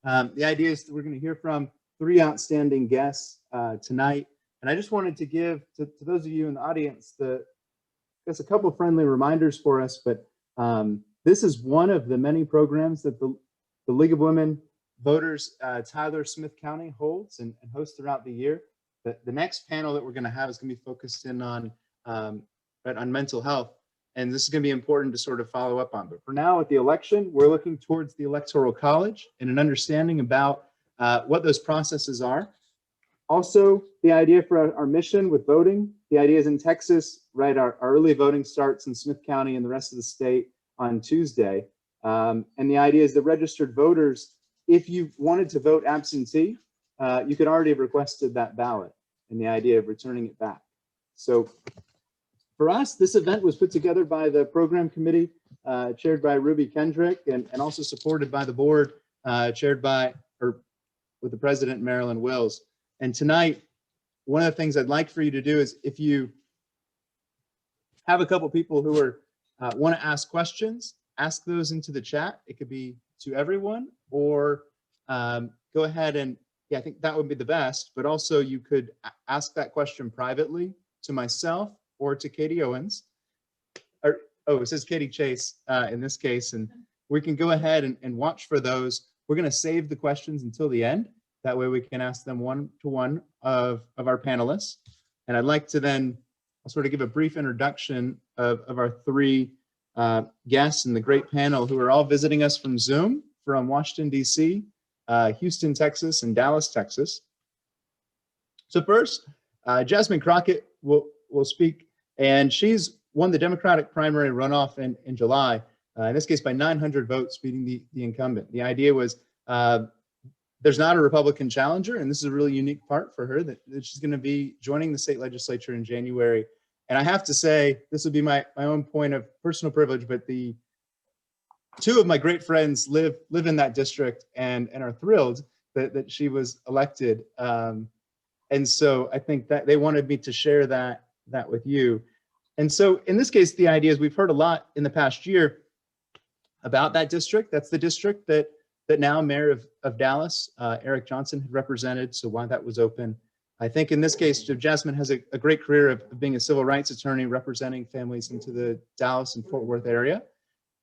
The idea is that we're going to hear from three outstanding guests tonight. And I just wanted to give to those of you in the audience, just a couple of friendly reminders for us, but this is one of the many programs that the League of Women Voters Tyler Smith County holds and hosts throughout the year. The next panel that we're going to have is going to be focused in on mental health. And this is going to be important to sort of follow up on. But for now, at the election, we're looking towards the Electoral College and an understanding about what those processes are. Also, the idea for our mission with voting, the idea is in Texas, right? Our early voting starts in Smith County and the rest of the state on Tuesday. And the idea is that registered voters, if you wanted to vote absentee, you could already have requested that ballot, and the idea of returning it back. So for us, this event was put together by the program committee, chaired by Ruby Kendrick, and also supported by the board, with the president, Marilyn Wills. And tonight, one of the things I'd like for you to do is, if you have a couple people who want to ask questions, ask those into the chat. It could be to everyone, or go ahead and, I think that would be the best, but also you could ask that question privately to myself or to Katie Owens, or, it says Katie Chase in this case, and we can go ahead and watch for those. We're going to save the questions until the end. That way we can ask them one-to-one of our panelists. And I'd like to then sort of give a brief introduction of our three guests in the great panel who are all visiting us from Zoom, from Washington, D.C., Houston, Texas, and Dallas, Texas. So first, Jasmine Crockett will speak, and she's won the Democratic primary runoff in July, in this case by 900 votes, beating the incumbent. The idea was there's not a Republican challenger, and this is a really unique part for her, that she's going to be joining the state legislature in January. And I have to say, this would be my own point of personal privilege, but the two of my great friends live in that district and are thrilled that she was elected. And so I think that they wanted me to share that with you. And so in this case, the idea is we've heard a lot in the past year about that district. That's the district that now Mayor of Dallas, Eric Johnson, had represented, so why that was open. I think in this case, Jasmine has a great career of being a civil rights attorney representing families into the Dallas and Fort Worth area.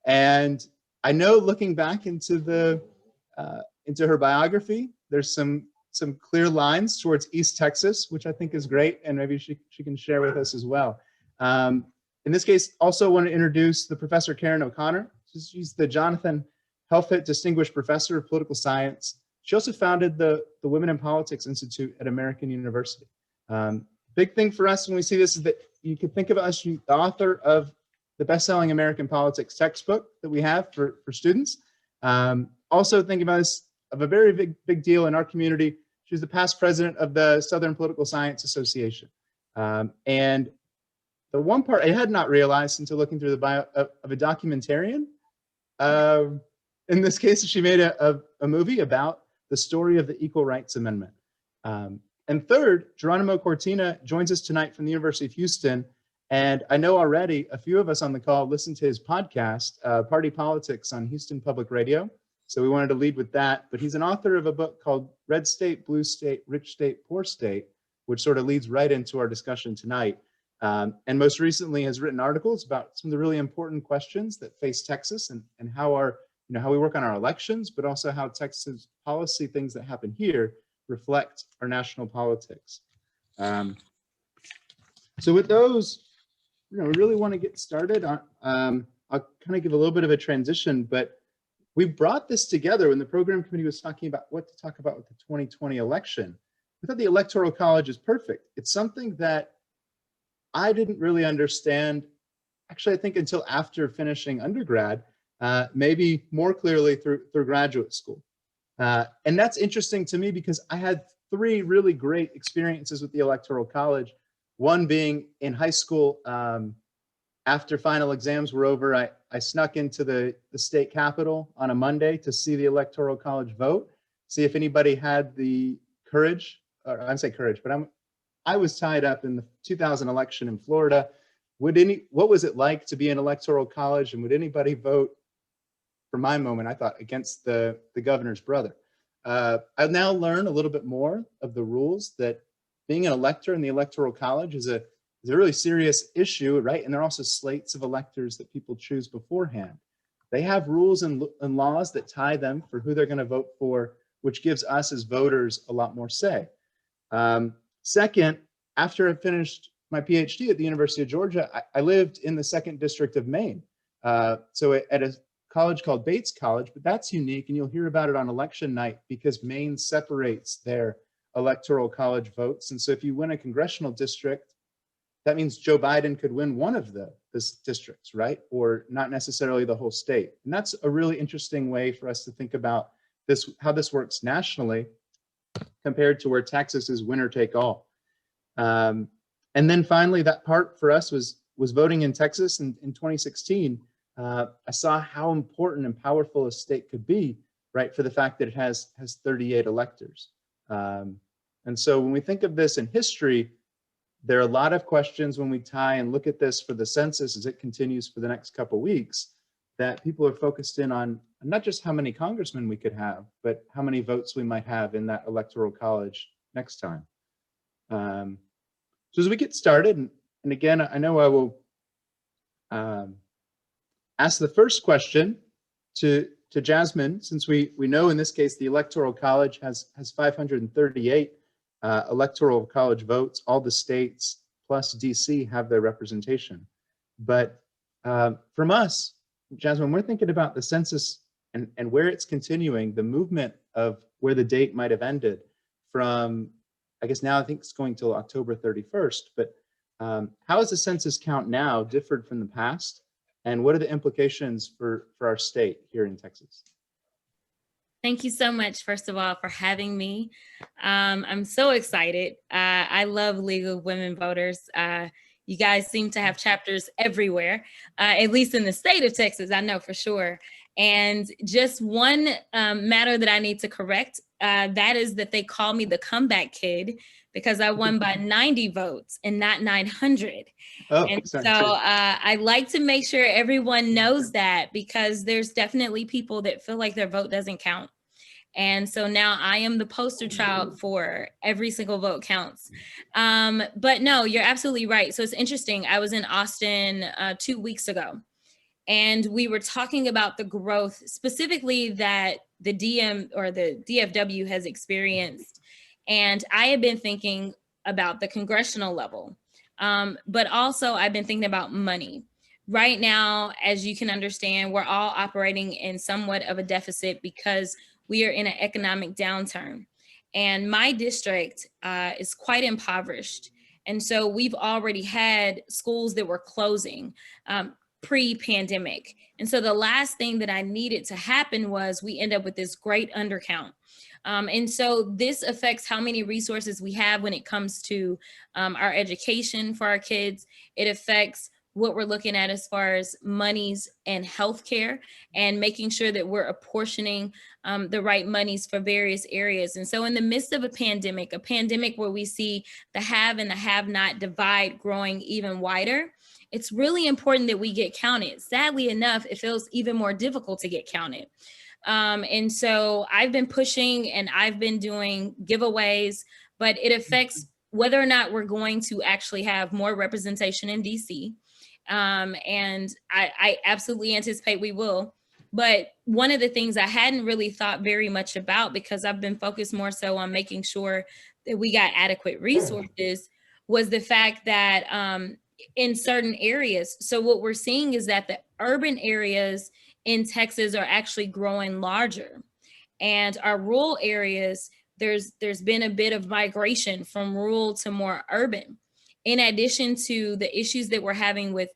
And I know, looking back into her biography, there's some clear lines towards East Texas, which I think is great, and maybe she can share with us as well. In this case, also want to introduce the Professor Karen O'Connor. She's the Jonathan Helfet Distinguished Professor of Political Science. She also founded the Women in Politics Institute at American University. Big thing for us when we see this is that you could think of us, the author of the best-selling American Politics textbook that we have for students. Also think of us of a very big deal in our community. She was the past president of the Southern Political Science Association. And the one part I had not realized until looking through the bio of a documentarian, in this case, she made a movie about the story of the Equal Rights Amendment. And third, Jeronimo Cortina joins us tonight from the University of Houston. And I know already a few of us on the call listened to his podcast, Party Politics, on Houston Public Radio. So we wanted to lead with that. But he's an author of a book called Red State, Blue State, Rich State, Poor State, which sort of leads right into our discussion tonight. And most recently has written articles about some of the really important questions that face Texas and how how we work on our elections, but also how Texas policy things that happen here reflect our national politics. So with those, we really want to get started. I'll kind of give a little bit of a transition, but we brought this together when the program committee was talking about what to talk about with the 2020 election. We thought the Electoral College is perfect. It's something that I didn't really understand, actually, I think until after finishing undergrad, maybe more clearly through graduate school. And that's interesting to me because I had three really great experiences with the Electoral College. One being in high school, after final exams were over, I snuck into the state capitol on a Monday to see the Electoral College vote, see if anybody had the courage, or I'd say courage, but I was tied up in the 2000 election in Florida. What was it like to be in Electoral College, and would anybody vote, for my moment, I thought, against the governor's brother? I'll now learn a little bit more of the rules that being an elector in the Electoral College is a really serious issue, right? And there are also slates of electors that people choose beforehand. They have rules and laws that tie them for who they're going to vote for, which gives us as voters a lot more say. Second, after I finished my PhD at the University of Georgia, I lived in the 2nd District of Maine. So at a college called Bates College, but that's unique, and you'll hear about it on election night because Maine separates their Electoral College votes. And so if you win a congressional district, that means Joe Biden could win one of the districts, right? Or not necessarily the whole state. And that's a really interesting way for us to think about this, how this works nationally compared to where Texas is winner take all. And then finally, that part for us was voting in Texas in 2016. I saw how important and powerful a state could be, right, for the fact that it has 38 electors. And so when we think of this in history, there are a lot of questions when we tie and look at this for the census as it continues for the next couple of weeks, that people are focused in on not just how many congressmen we could have, but how many votes we might have in that Electoral College next time. So as we get started, and again, I know I will ask the first question to Jasmine, since we know in this case the Electoral College has 538 Electoral College votes. All the states plus DC have their representation. But from us, Jasmine, we're thinking about the census and where it's continuing, the movement of where the date might have ended from, I guess now I think it's going till October 31st, but how is the census count now differed from the past? And what are the implications for our state here in Texas? Thank you so much, first of all, for having me. I'm so excited. I love League of Women Voters. You guys seem to have chapters everywhere, at least in the state of Texas, I know for sure. And just one matter that I need to correct, that is that they call me the comeback kid because I won by 90 votes and not 900. Oh, and sorry. so I like to make sure everyone knows that, because there's definitely people that feel like their vote doesn't count. And so now I am the poster child for every single vote counts. But no, you're absolutely right. So it's interesting. I was in Austin 2 weeks ago, and we were talking about the growth specifically that the DM or the DFW has experienced. And I have been thinking about the congressional level, but also I've been thinking about money. Right now, as you can understand, we're all operating in somewhat of a deficit because we are in an economic downturn. And my district is quite impoverished. And so we've already had schools that were closing pre-pandemic. And so the last thing that I needed to happen was we end up with this great undercount. And so this affects how many resources we have when it comes to our education for our kids. It affects what we're looking at as far as monies and healthcare, and making sure that we're apportioning the right monies for various areas. And so in the midst of a pandemic where we see the have and the have not divide growing even wider, it's really important that we get counted. Sadly enough, it feels even more difficult to get counted. And so I've been pushing and I've been doing giveaways, but it affects whether or not we're going to actually have more representation in DC. And I absolutely anticipate we will. But one of the things I hadn't really thought very much about, because I've been focused more so on making sure that we got adequate resources, was the fact that in certain areas, so what we're seeing is that the urban areas in Texas are actually growing larger. And our rural areas, there's been a bit of migration from rural to more urban. In addition to the issues that we're having with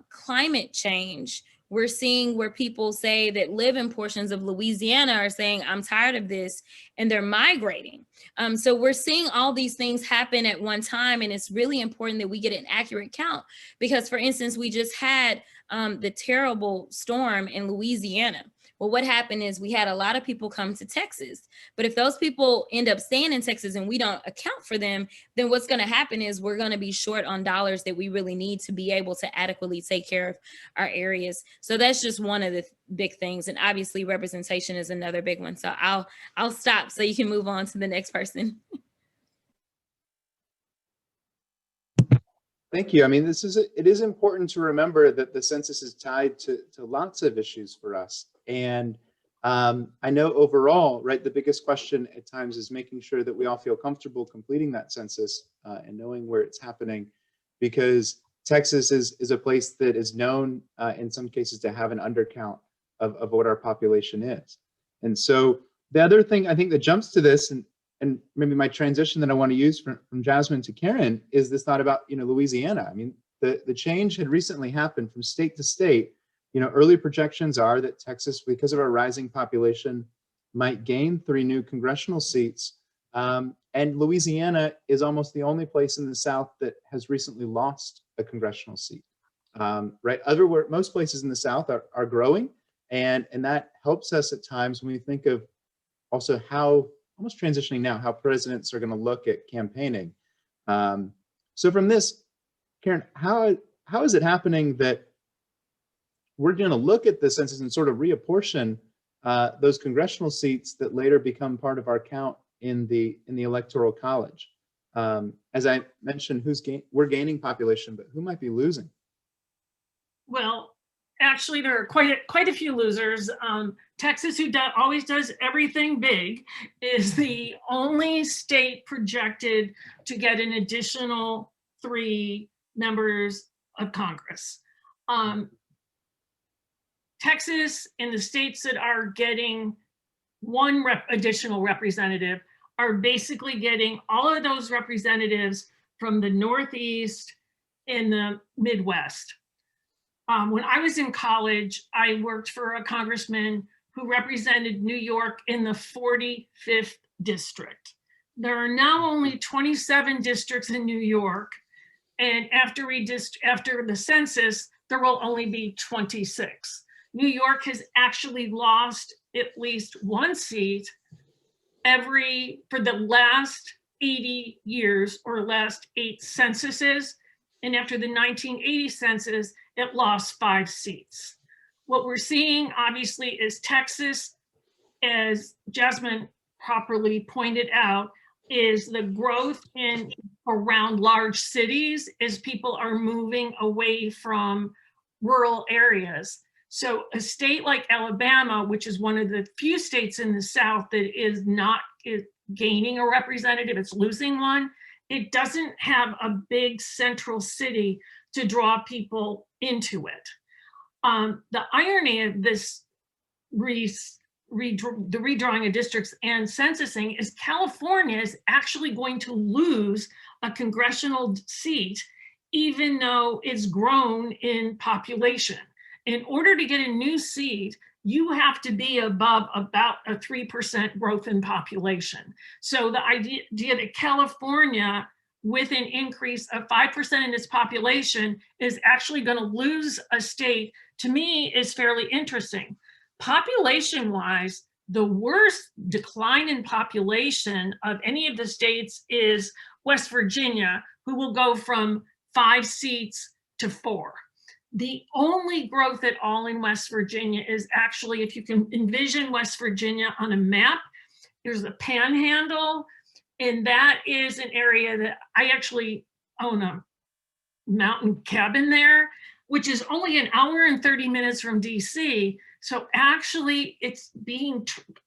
climate change, we're seeing where people say that live in portions of Louisiana are saying, I'm tired of this, and they're migrating. So we're seeing all these things happen at one time, and it's really important that we get an accurate count, because for instance, we just had the terrible storm in Louisiana, Well, what happened is we had a lot of people come to Texas, but if those people end up staying in Texas and we don't account for them, then what's going to happen is we're going to be short on dollars that we really need to be able to adequately take care of our areas. So that's just one of the big things. And obviously representation is another big one. So I'll stop so you can move on to the next person. Thank you. I mean, it is important to remember that the census is tied to lots of issues for us. And I know overall, right, the biggest question at times is making sure that we all feel comfortable completing that census and knowing where it's happening, because Texas is a place that is known in some cases to have an undercount of what our population is. And so the other thing I think that jumps to this, and maybe my transition that I want to use from Jasmine to Karen, is this thought about, Louisiana. I mean, the change had recently happened from state to state. Early projections are that Texas, because of our rising population, might gain 3 new congressional seats. And Louisiana is almost the only place in the South that has recently lost a congressional seat. Right? Most places in the South are growing, and that helps us at times when we think of also how, almost transitioning now, how presidents are going to look at campaigning. So from this, Karen, how is it happening that we're going to look at the census and sort of reapportion those congressional seats that later become part of our count in the Electoral College? As I mentioned, we're gaining population, but who might be losing? Well, actually, there are quite a few losers. Texas, who always does everything big, is the only state projected to get an additional 3 members of Congress. Texas and the states that are getting 1 additional representative are basically getting all of those representatives from the Northeast and the Midwest. When I was in college, I worked for a congressman who represented New York in the 45th district. There are now only 27 districts in New York, and after the census, there will only be 26. New York has actually lost at least 1 seat for the last 80 years, or last 8 censuses. And after the 1980 census, it lost 5 seats. What we're seeing, obviously, is Texas, as Jasmine properly pointed out, is the growth in around large cities as people are moving away from rural areas. So a state like Alabama, which is one of the few states in the South that is not gaining a representative, it's losing one, it doesn't have a big central city to draw people into it. The irony of this the redrawing of districts and censusing is California is actually going to lose a congressional seat, even though it's grown in population. In order to get a new seat, you have to be above about a 3% growth in population. So the idea that California, with an increase of 5% in its population, is actually going to lose a state, to me, is fairly interesting. Population-wise, the worst decline in population of any of the states is West Virginia, who will go from 5 seats to 4. The only growth at all in West Virginia is actually, if you can envision West Virginia on a map, there's the Panhandle, and that is an area that I actually own a mountain cabin there, which is only an hour and 30 minutes from DC. So actually it's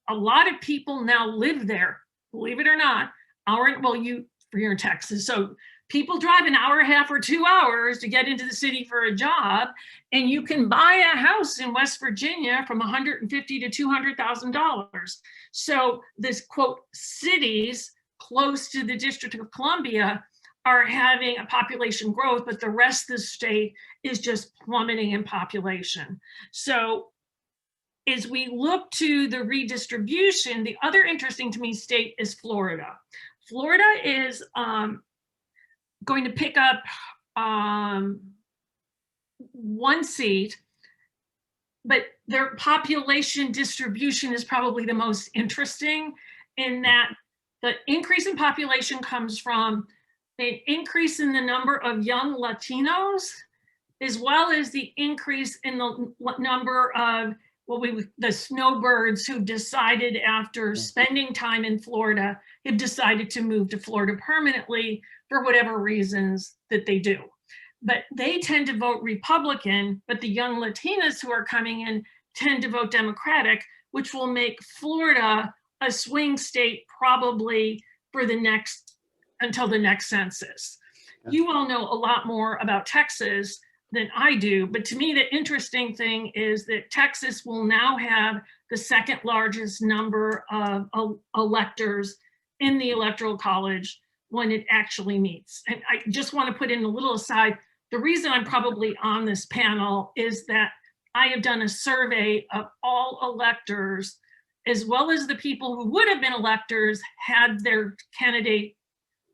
a lot of people now live there, believe it or not. You're in Texas, so people drive an hour and a half or 2 hours to get into the city for a job, and you can buy a house in West Virginia from $150,000 to $200,000. So this, quote, cities close to the District of Columbia are having a population growth, but the rest of the state is just plummeting in population. So as we look to the redistribution, the other interesting to me state is Florida. Florida is going to pick up 1 seat, but their population distribution is probably the most interesting, in that the increase in population comes from an increase in the number of young Latinos, as well as the increase in the number of the snowbirds who decided, after spending time in Florida, have decided to move to Florida permanently for whatever reasons that they do. But they tend to vote Republican, but the young Latinas who are coming in tend to vote Democratic, which will make Florida a swing state probably for until the next census. You all know a lot more about Texas than I do, but to me, the interesting thing is that Texas will now have the second largest number of electors in the Electoral College when it actually meets. And I just want to put in a little aside, the reason I'm probably on this panel is that I have done a survey of all electors, as well as the people who would have been electors had their candidate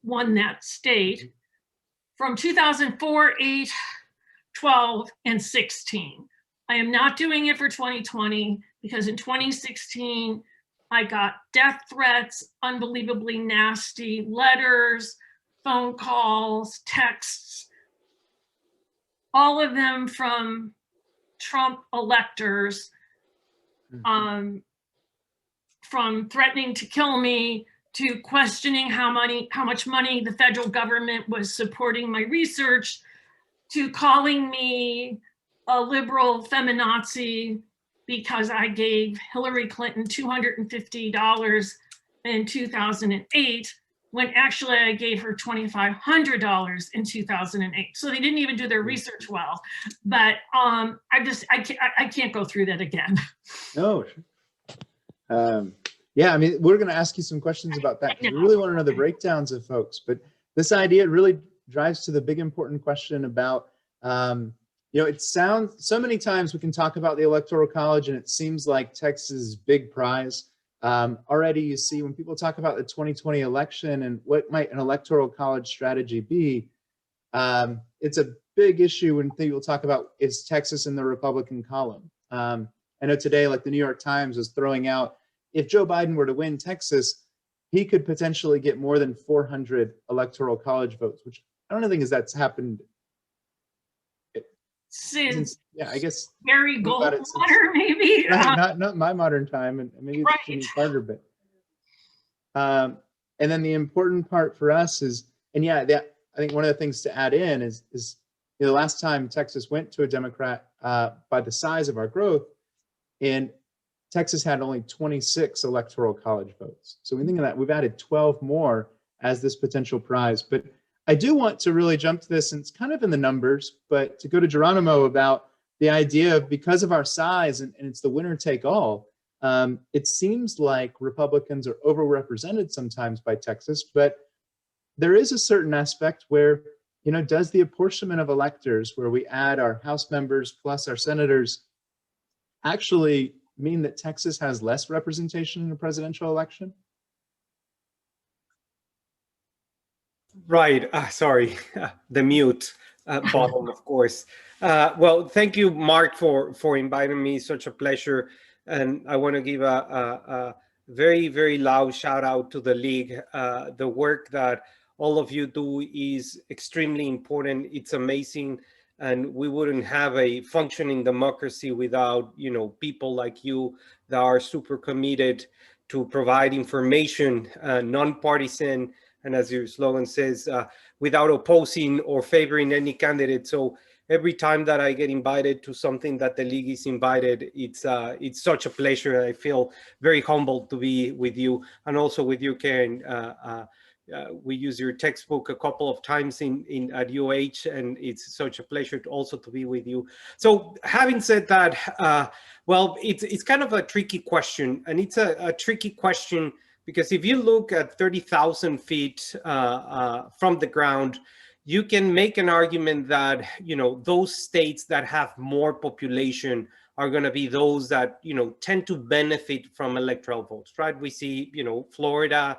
won that state, from 2004, 8, 12, and 16. I am not doing it for 2020 because in 2016, I got death threats, unbelievably nasty letters, phone calls, texts, all of them from Trump electors, from threatening to kill me to questioning how much money the federal government was supporting my research, to calling me a liberal feminazi because I gave Hillary Clinton $250 in 2008, when actually I gave her $2,500 in 2008. So they didn't even do their research well. But I can't go through that again. No. Yeah, I mean, we're going to ask you some questions about that. We really want to know the breakdowns of folks. But this idea really drives to the big important question about, it sounds, so many times we can talk about the Electoral College and it seems like Texas' big prize. Already you see when people talk about the 2020 election and what might an Electoral College strategy be, it's a big issue when people talk about, is Texas in the Republican column? I know today, like the New York Times was throwing out, if Joe Biden were to win Texas, he could potentially get more than 400 Electoral College votes, which I don't think that's happened. Since I guess Barry Goldwater, maybe. Not my modern time, and maybe it's Jimmy Carter, but and then the important part for us is, and I think one of the things to add in is the last time Texas went to a Democrat by the size of our growth, and Texas had only 26 Electoral College votes. So we think of that, we've added 12 more as this potential prize. But I do want to really jump to this, and it's kind of in the numbers, but to go to Jeronimo about the idea of, because of our size and it's the winner take all, it seems like Republicans are overrepresented sometimes by Texas, but there is a certain aspect where, does the apportionment of electors, where we add our House members plus our senators, actually mean that Texas has less representation in a presidential election? Right. Sorry, the mute button, of course. Well, thank you, Mark, for inviting me. Such a pleasure. And I want to give a very, very loud shout out to the League. The work that all of you do is extremely important. It's amazing. And we wouldn't have a functioning democracy without, people like you that are super committed to provide information, non-partisan, and as your slogan says, without opposing or favoring any candidate. So every time that I get invited to something that the League is invited, it's such a pleasure. I feel very humbled to be with you, and also with you, Karen. We use your textbook a couple of times at UH, and it's such a pleasure to be with you. So having said that, well, it's kind of a tricky question, and it's a tricky question because if you look at 30,000 feet from the ground, you can make an argument that, those states that have more population are going to be those that, tend to benefit from electoral votes, right? We see, Florida,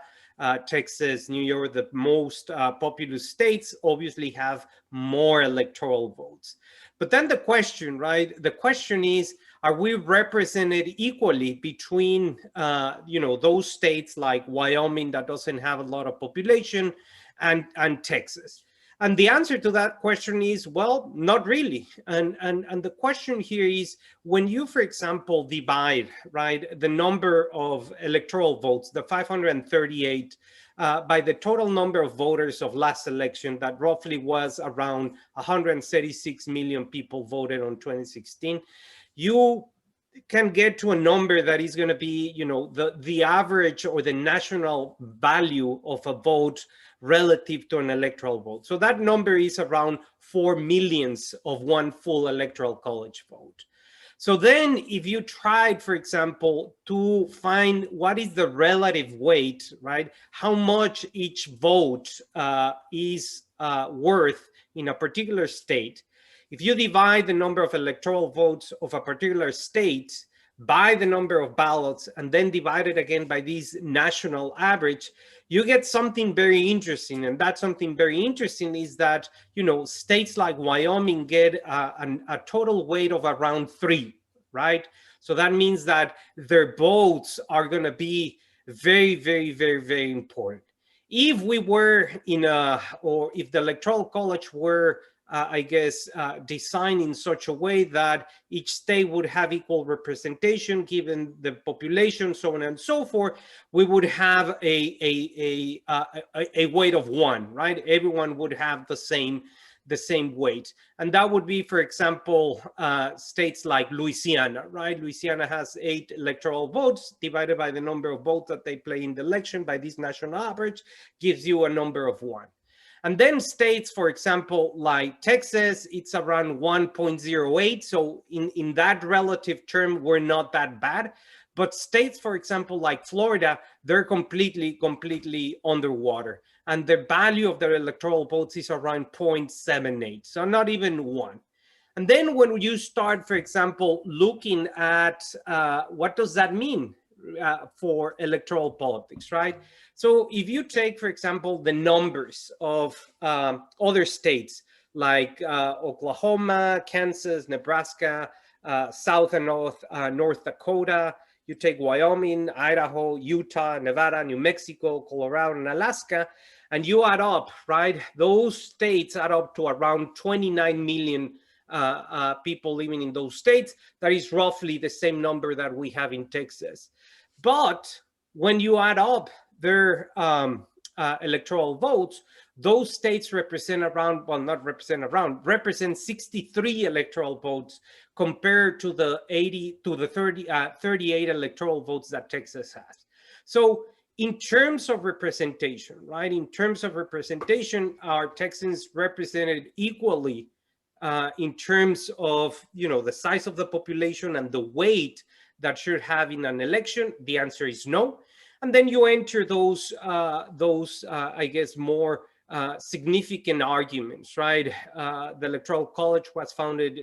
Texas, New York, the most populous states obviously have more electoral votes. But then the question, right? The question is, are we represented equally between, those states like Wyoming that doesn't have a lot of population and Texas? And the answer to that question is, well, not really. And the question here is, when you, for example, divide, right, the number of electoral votes, the 538, by the total number of voters of last election, that roughly was around 136 million people voted on 2016, you can get to a number that is going to be, the average or the national value of a vote relative to an electoral vote. So that number is around 4 millions of one full electoral college vote. So then if you tried, for example, to find what is the relative weight, right, how much each vote is worth in a particular state, if you divide the number of electoral votes of a particular state by the number of ballots and then divide it again by this national average, you get something very interesting. And that something very interesting is that, states like Wyoming get a total weight of around 3, right? So that means that their votes are going to be very, very, very, very important. If we were or if the Electoral College were designed in such a way that each state would have equal representation given the population, so on and so forth, we would have a weight of 1, right? Everyone would have the same weight. And that would be, for example, states like Louisiana, right? Louisiana has 8 electoral votes divided by the number of votes that they play in the election by this national average gives you a number of 1. And then states, for example, like Texas, it's around 1.08. So in that relative term, we're not that bad. But states, for example, like Florida, they're completely underwater. And the value of their electoral votes is around 0.78. So not even 1. And then when you start, for example, looking at what does that mean for electoral politics, right? So if you take, for example, the numbers of other states like Oklahoma, Kansas, Nebraska, South and North Dakota, you take Wyoming, Idaho, Utah, Nevada, New Mexico, Colorado, and Alaska, and you add up, right? Those states add up to around 29 million people living in those states. That is roughly the same number that we have in Texas. But when you add up their electoral votes, those states represent around, well, not represent around, represent 63 electoral votes compared to the 38 electoral votes that Texas has. So in terms of representation, right? In terms of representation, are Texans represented equally in terms of, the size of the population and the weight that should have in an election? The answer is no. And then you enter those more significant arguments, right? The Electoral College was founded,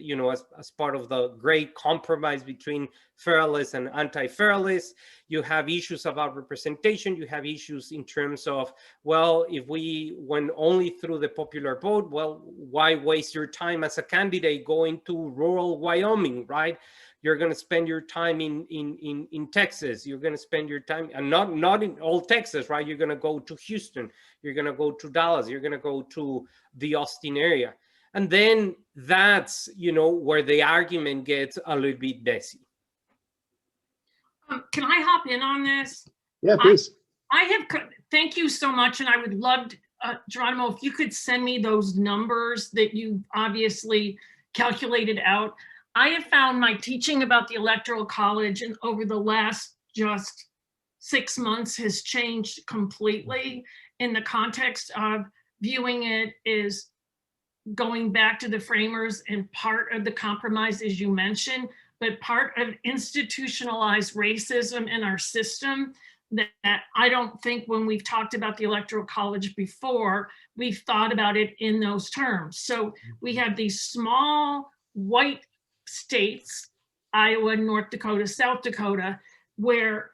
as part of the great compromise between Federalists and anti-Federalists. You have issues about representation. You have issues in terms of, well, if we went only through the popular vote, well, why waste your time as a candidate going to rural Wyoming, right? You're going to spend your time in Texas. You're going to spend your time, and not in all Texas, right? You're going to go to Houston. You're going to go to Dallas. You're going to go to the Austin area. And then that's, where the argument gets a little bit messy. Can I hop in on this? Yeah, please. Thank you so much. And I would love to, Jeronimo, if you could send me those numbers that you obviously calculated out. I have found my teaching about the Electoral College and over the last just 6 months has changed completely in the context of viewing it as going back to the framers and part of the compromise, as you mentioned, but part of institutionalized racism in our system that I don't think when we've talked about the Electoral College before, we've thought about it in those terms. So we have these small white states, Iowa, North Dakota, South Dakota, where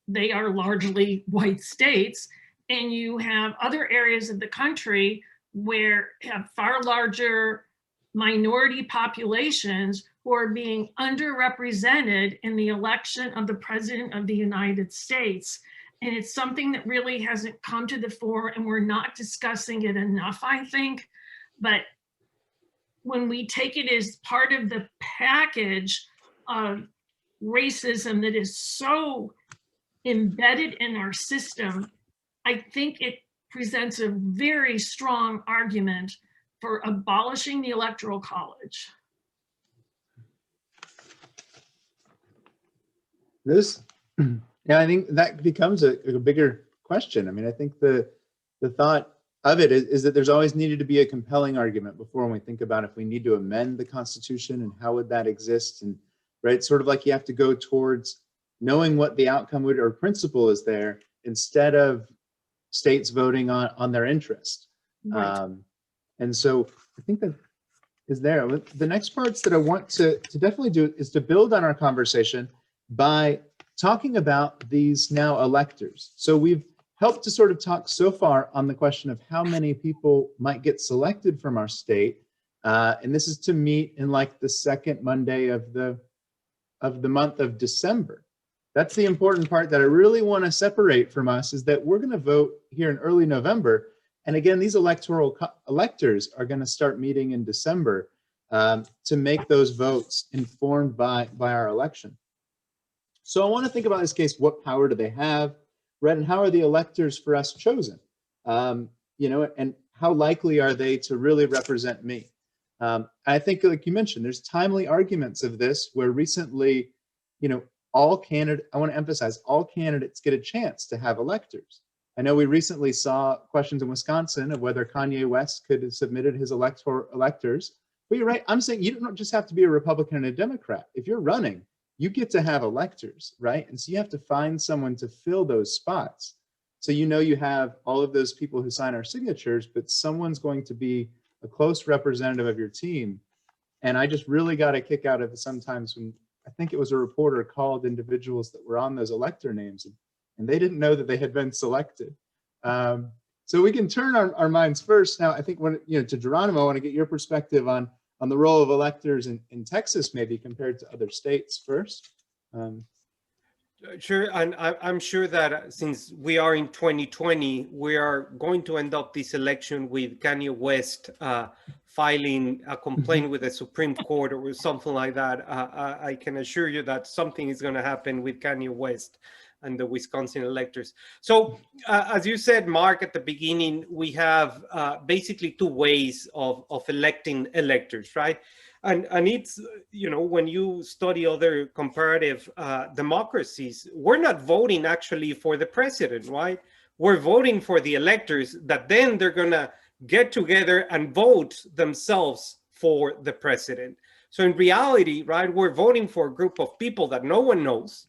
they are largely white states. And you have other areas of the country where have far larger minority populations who are being underrepresented in the election of the President of the United States. And it's something that really hasn't come to the fore, and we're not discussing it enough, I think. But when we take it as part of the package of racism that is so embedded in our system, I think it presents a very strong argument for abolishing the Electoral College. Yeah, I think that becomes a bigger question. I mean, I think the thought of it is that there's always needed to be a compelling argument before when we think about if we need to amend the Constitution and how would that exist. And right, sort of like you have to go towards knowing what the outcome would or principle is there instead of states voting on their interest. Right. And so I think that is there. The next parts that I want to definitely do is to build on our conversation by talking about these now electors. So we've helped to sort of talk so far on the question of how many people might get selected from our state. And this is to meet in like the second Monday of the month of December. That's the important part that I really want to separate from us, is that we're going to vote here in early November. And again, these electors are going to start meeting in December to make those votes informed by our election. So I want to think about this case, what power do they have, right? And how are the electors for us chosen? You know, and how likely are they to really represent me? I think, like you mentioned, there's timely arguments of this where recently, you know, I want to emphasize, all candidates get a chance to have electors. I know we recently saw questions in Wisconsin of whether Kanye West could have submitted his electors. But you're right, I'm saying you don't just have to be a Republican and a Democrat. If you're running, you get to have electors, right? And so you have to find someone to fill those spots. So you know you have all of those people who sign our signatures, but someone's going to be a close representative of your team. And I just really got a kick out of it sometimes when I think it was a reporter called individuals that were on those elector names and they didn't know that they had been selected. So we can turn our minds first. Now, I think when, you know, to Jeronimo, I want to get your perspective on the role of electors in Texas, maybe compared to other states first. Sure, and I'm sure that since we are in 2020, we are going to end up this election with Kanye West filing a complaint with the Supreme Court or something like that. I can assure you that something is going to happen with Kanye West and the Wisconsin electors. So as you said, Mark, at the beginning, we have basically two ways of electing electors, right? And it's, you know, when you study other comparative democracies, we're not voting actually for the president, right? We're voting for the electors that then they're going to get together and vote themselves for the president. So in reality, right, we're voting for a group of people that no one knows,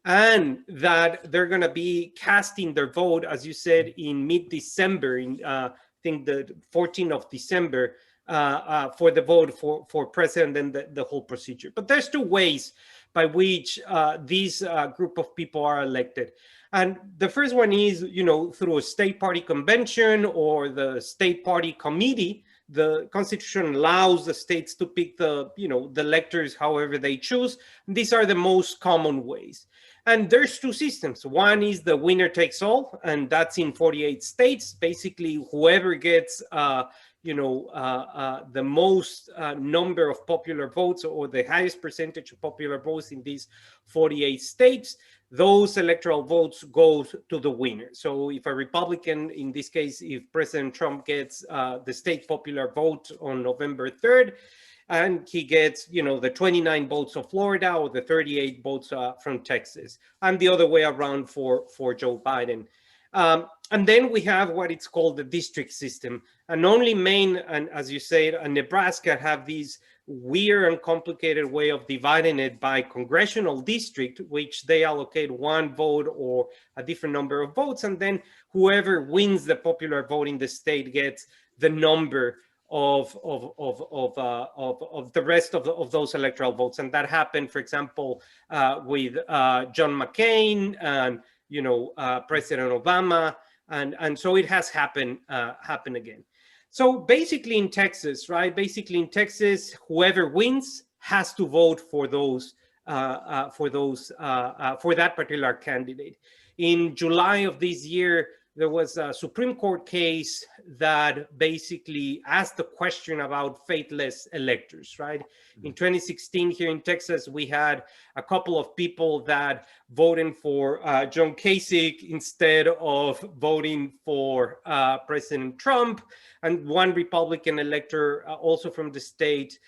and that they're going to be casting their vote, as you said, in mid-December, in I think the 14th of December, for the vote for president and the whole procedure. But there's two ways by which these group of people are elected. And the first one is, you know, through a state party convention or the state party committee. The Constitution allows the states to pick the, you know, the electors however they choose. These are the most common ways. And there's two systems. One is the winner takes all, and that's in 48 states. Basically, whoever gets the most number of popular votes or the highest percentage of popular votes in these 48 states, those electoral votes go to the winner. So if a Republican, in this case, if President Trump gets the state popular vote on November 3rd, and he gets, you know, the 29 votes of Florida or the 38 votes from Texas, and the other way around for Joe Biden. And then we have what it's called the district system. And only Maine and, as you said, and Nebraska have these weird and complicated way of dividing it by congressional district, which they allocate one vote or a different number of votes. And then whoever wins the popular vote in the state gets the number of the rest of those electoral votes. And that happened, for example, with John McCain and, you know, President Obama. And so it has happened again. So basically in Texas, right? Basically in Texas, whoever wins has to vote for that particular candidate. In July of this year, there was a Supreme Court case that basically asked the question about faithless electors, right? In 2016, here in Texas, we had a couple of people that voted for John Kasich instead of voting for President Trump. And one Republican elector, also from the state,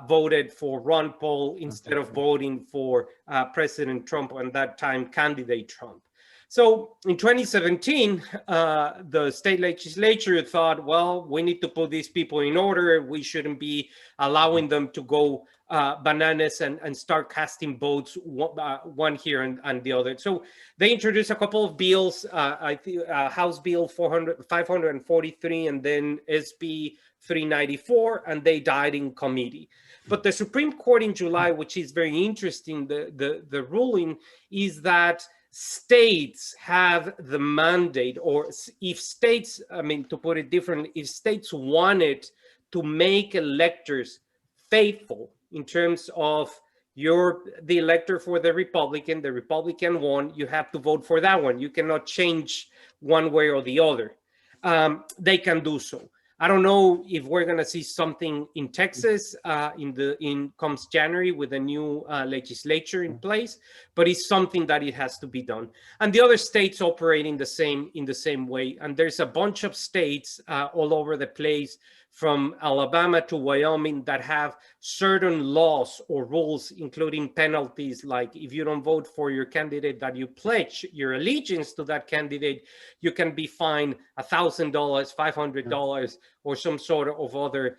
voted for Ron Paul instead of voting for President Trump, and that time candidate Trump. So in 2017, the state legislature thought, well, we need to put these people in order. We shouldn't be allowing them to go bananas and start casting votes, one here and the other. So they introduced a couple of bills, House Bill 543 and then SB 394, and they died in committee. But the Supreme Court in July, which is very interesting, the ruling is that states have the mandate, or if states, I mean, to put it differently, if states wanted to make electors faithful in terms of the elector for the Republican won, you have to vote for that one. You cannot change one way or the other. They can do so. I don't know if we're going to see something in Texas comes January with a new legislature in place, but it's something that it has to be done. And the other states operate in the same way. And there's a bunch of states all over the place, from Alabama to Wyoming, that have certain laws or rules, including penalties, like if you don't vote for your candidate that you pledge your allegiance to that candidate, you can be fined $1,000, $500, or some sort of other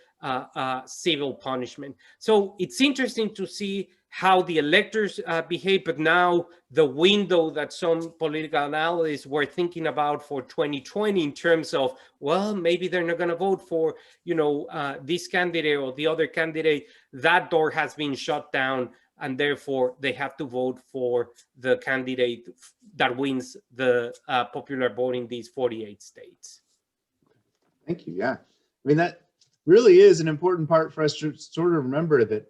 civil punishment. So it's interesting to see how the electors behave, but now the window that some political analysts were thinking about for 2020 in terms of, well, maybe they're not going to vote for, this candidate or the other candidate, that door has been shut down, and therefore they have to vote for the candidate that wins the popular vote in these 48 states. Thank you. Yeah. I mean, that really is an important part for us to sort of remember, that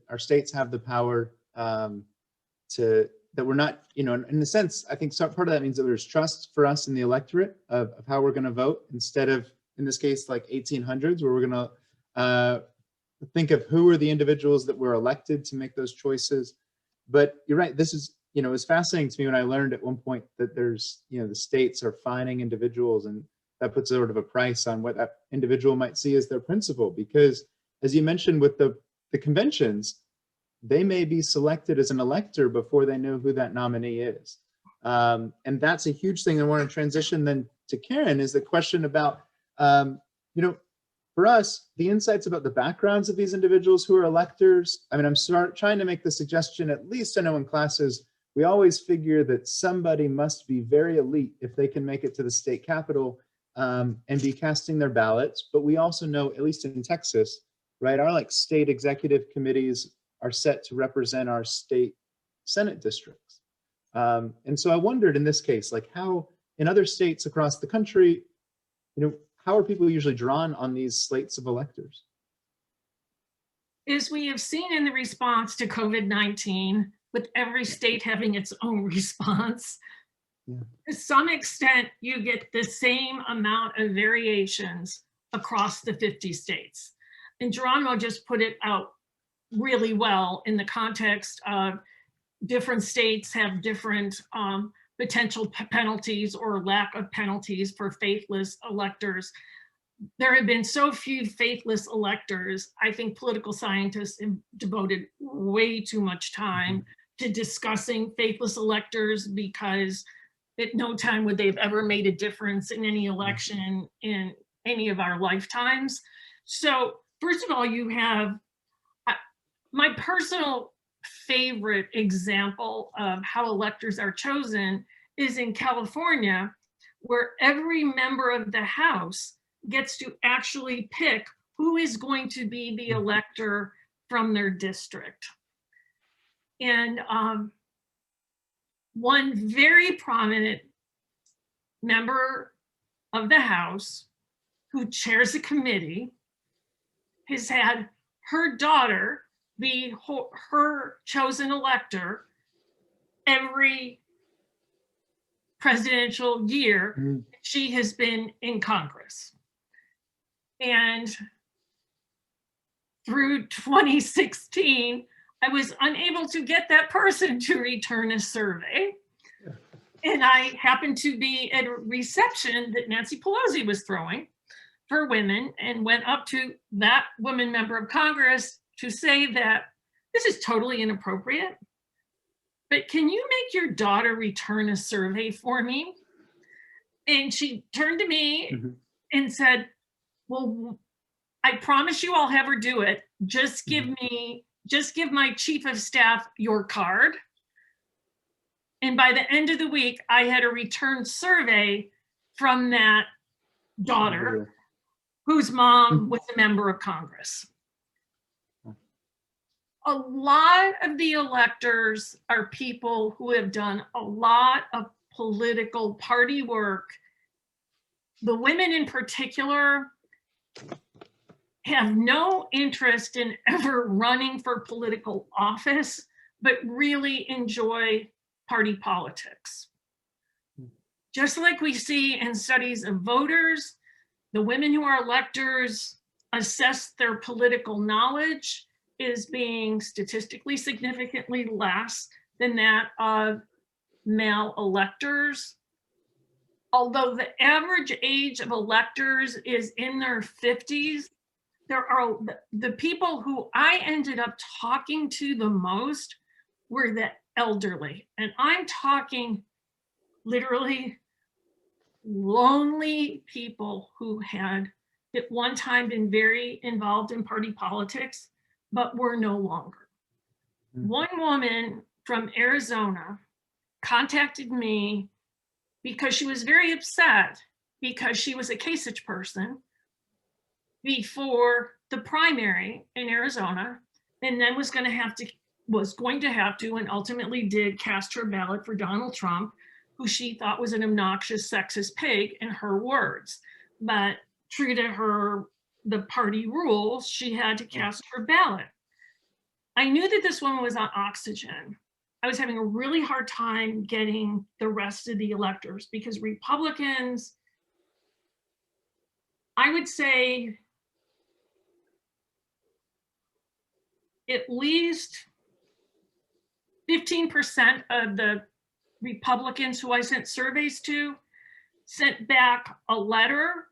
our states have the power that we're not, in a sense, I think part of that means that there's trust for us in the electorate of how we're going to vote, instead of, in this case, like 1800s, where we're going to think of who are the individuals that were elected to make those choices. But you're right. This is, it was fascinating to me when I learned at one point that there's, the states are fining individuals, and that puts sort of a price on what that individual might see as their principle. Because as you mentioned with the conventions, they may be selected as an elector before they know who that nominee is. And that's a huge thing. I want to transition then to Karen, is the question about, for us, the insights about the backgrounds of these individuals who are electors. I mean, I'm trying to make the suggestion, at least I know in classes, we always figure that somebody must be very elite if they can make it to the state capitol and be casting their ballots. But we also know, at least in Texas, right, our state executive committees are set to represent our state Senate districts. And so I wondered in this case, how in other states across the country, how are people usually drawn on these slates of electors? As we have seen in the response to COVID-19, with every state having its own response, to some extent, you get the same amount of variations across the 50 states. And Jeronimo just put it out really well in the context of different states have different potential penalties or lack of penalties for faithless electors. There have been so few faithless electors. I think political scientists have devoted way too much time to discussing faithless electors, because at no time would they have ever made a difference in any election in any of our lifetimes. So first of all, you have my personal favorite example of how electors are chosen is in California, where every member of the House gets to actually pick who is going to be the elector from their district. And one very prominent member of the House who chairs a committee has had her daughter be her chosen elector every presidential year she has been in Congress. And through 2016, I was unable to get that person to return a survey. And I happened to be at a reception that Nancy Pelosi was throwing for women, and went up to that woman member of Congress to say that this is totally inappropriate, but can you make your daughter return a survey for me? And she turned to me and said, well, I promise you I'll have her do it. Just give my chief of staff your card. And by the end of the week, I had a return survey from that daughter whose mom was a member of Congress. A lot of the electors are people who have done a lot of political party work. The women in particular have no interest in ever running for political office, but really enjoy party politics. Just like we see in studies of voters, the women who are electors assess their political knowledge is being statistically significantly less than that of male electors. Although the average age of electors is in their 50s, there are the people who I ended up talking to the most were the elderly. And I'm talking literally lonely people who had at one time been very involved in party politics, but were no longer. One woman from Arizona contacted me because she was very upset because she was a Kasich person before the primary in Arizona, and then was going to have to and ultimately did cast her ballot for Donald Trump, who she thought was an obnoxious sexist pig in her words, but true to the party rules, she had to cast her ballot. I knew that this woman was on oxygen. I was having a really hard time getting the rest of the electors because Republicans, I would say at least 15% of the Republicans who I sent surveys to sent back a letter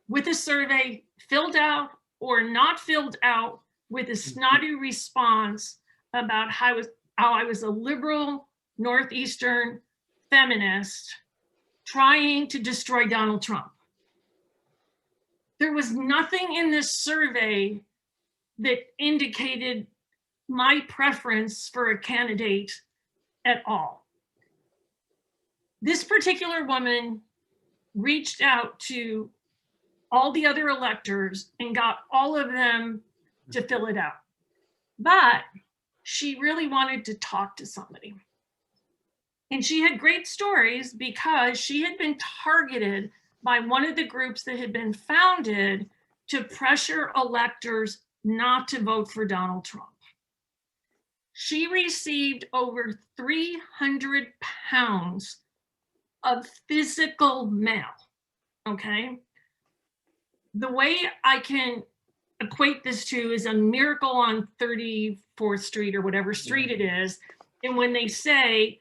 with a survey filled out or not filled out with a snotty response about how I was a liberal Northeastern feminist trying to destroy Donald Trump. There was nothing in this survey that indicated my preference for a candidate at all. This particular woman reached out to all the other electors and got all of them to fill it out. But she really wanted to talk to somebody. And she had great stories because she had been targeted by one of the groups that had been founded to pressure electors not to vote for Donald Trump. She received over 300 pounds of physical mail, okay? The way I can equate this to is a Miracle on 34th Street or whatever street it is. And when they say,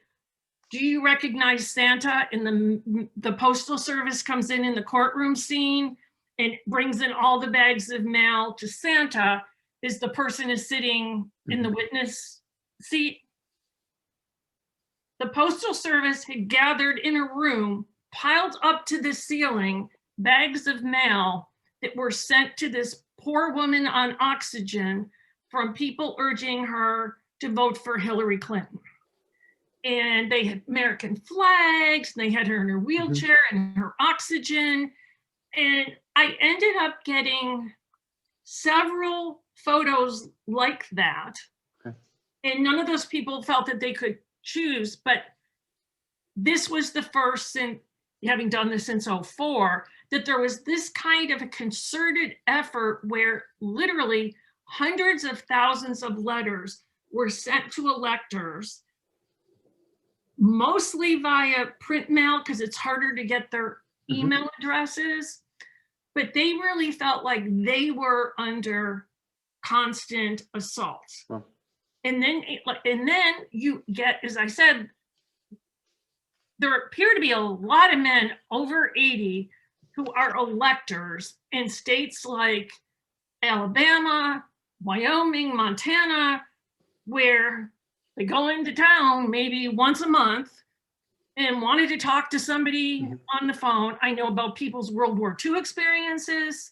do you recognize Santa? And the Postal Service comes in the courtroom scene and brings in all the bags of mail to Santa, is the person is sitting in the witness seat. The Postal Service had gathered in a room, piled up to the ceiling, bags of mail that were sent to this poor woman on oxygen from people urging her to vote for Hillary Clinton. And they had American flags, and they had her in her wheelchair and her oxygen. And I ended up getting several photos like that. Okay. And none of those people felt that they could choose, but this was the first, since having done this since 2004, that there was this kind of a concerted effort where literally hundreds of thousands of letters were sent to electors, mostly via print mail because it's harder to get their email addresses, but they really felt like they were under constant assault. Wow. And then you get, as I said, there appear to be a lot of men over 80 who are electors in states like Alabama, Wyoming, Montana, where they go into town maybe once a month and wanted to talk to somebody on the phone. I know about people's World War II experiences.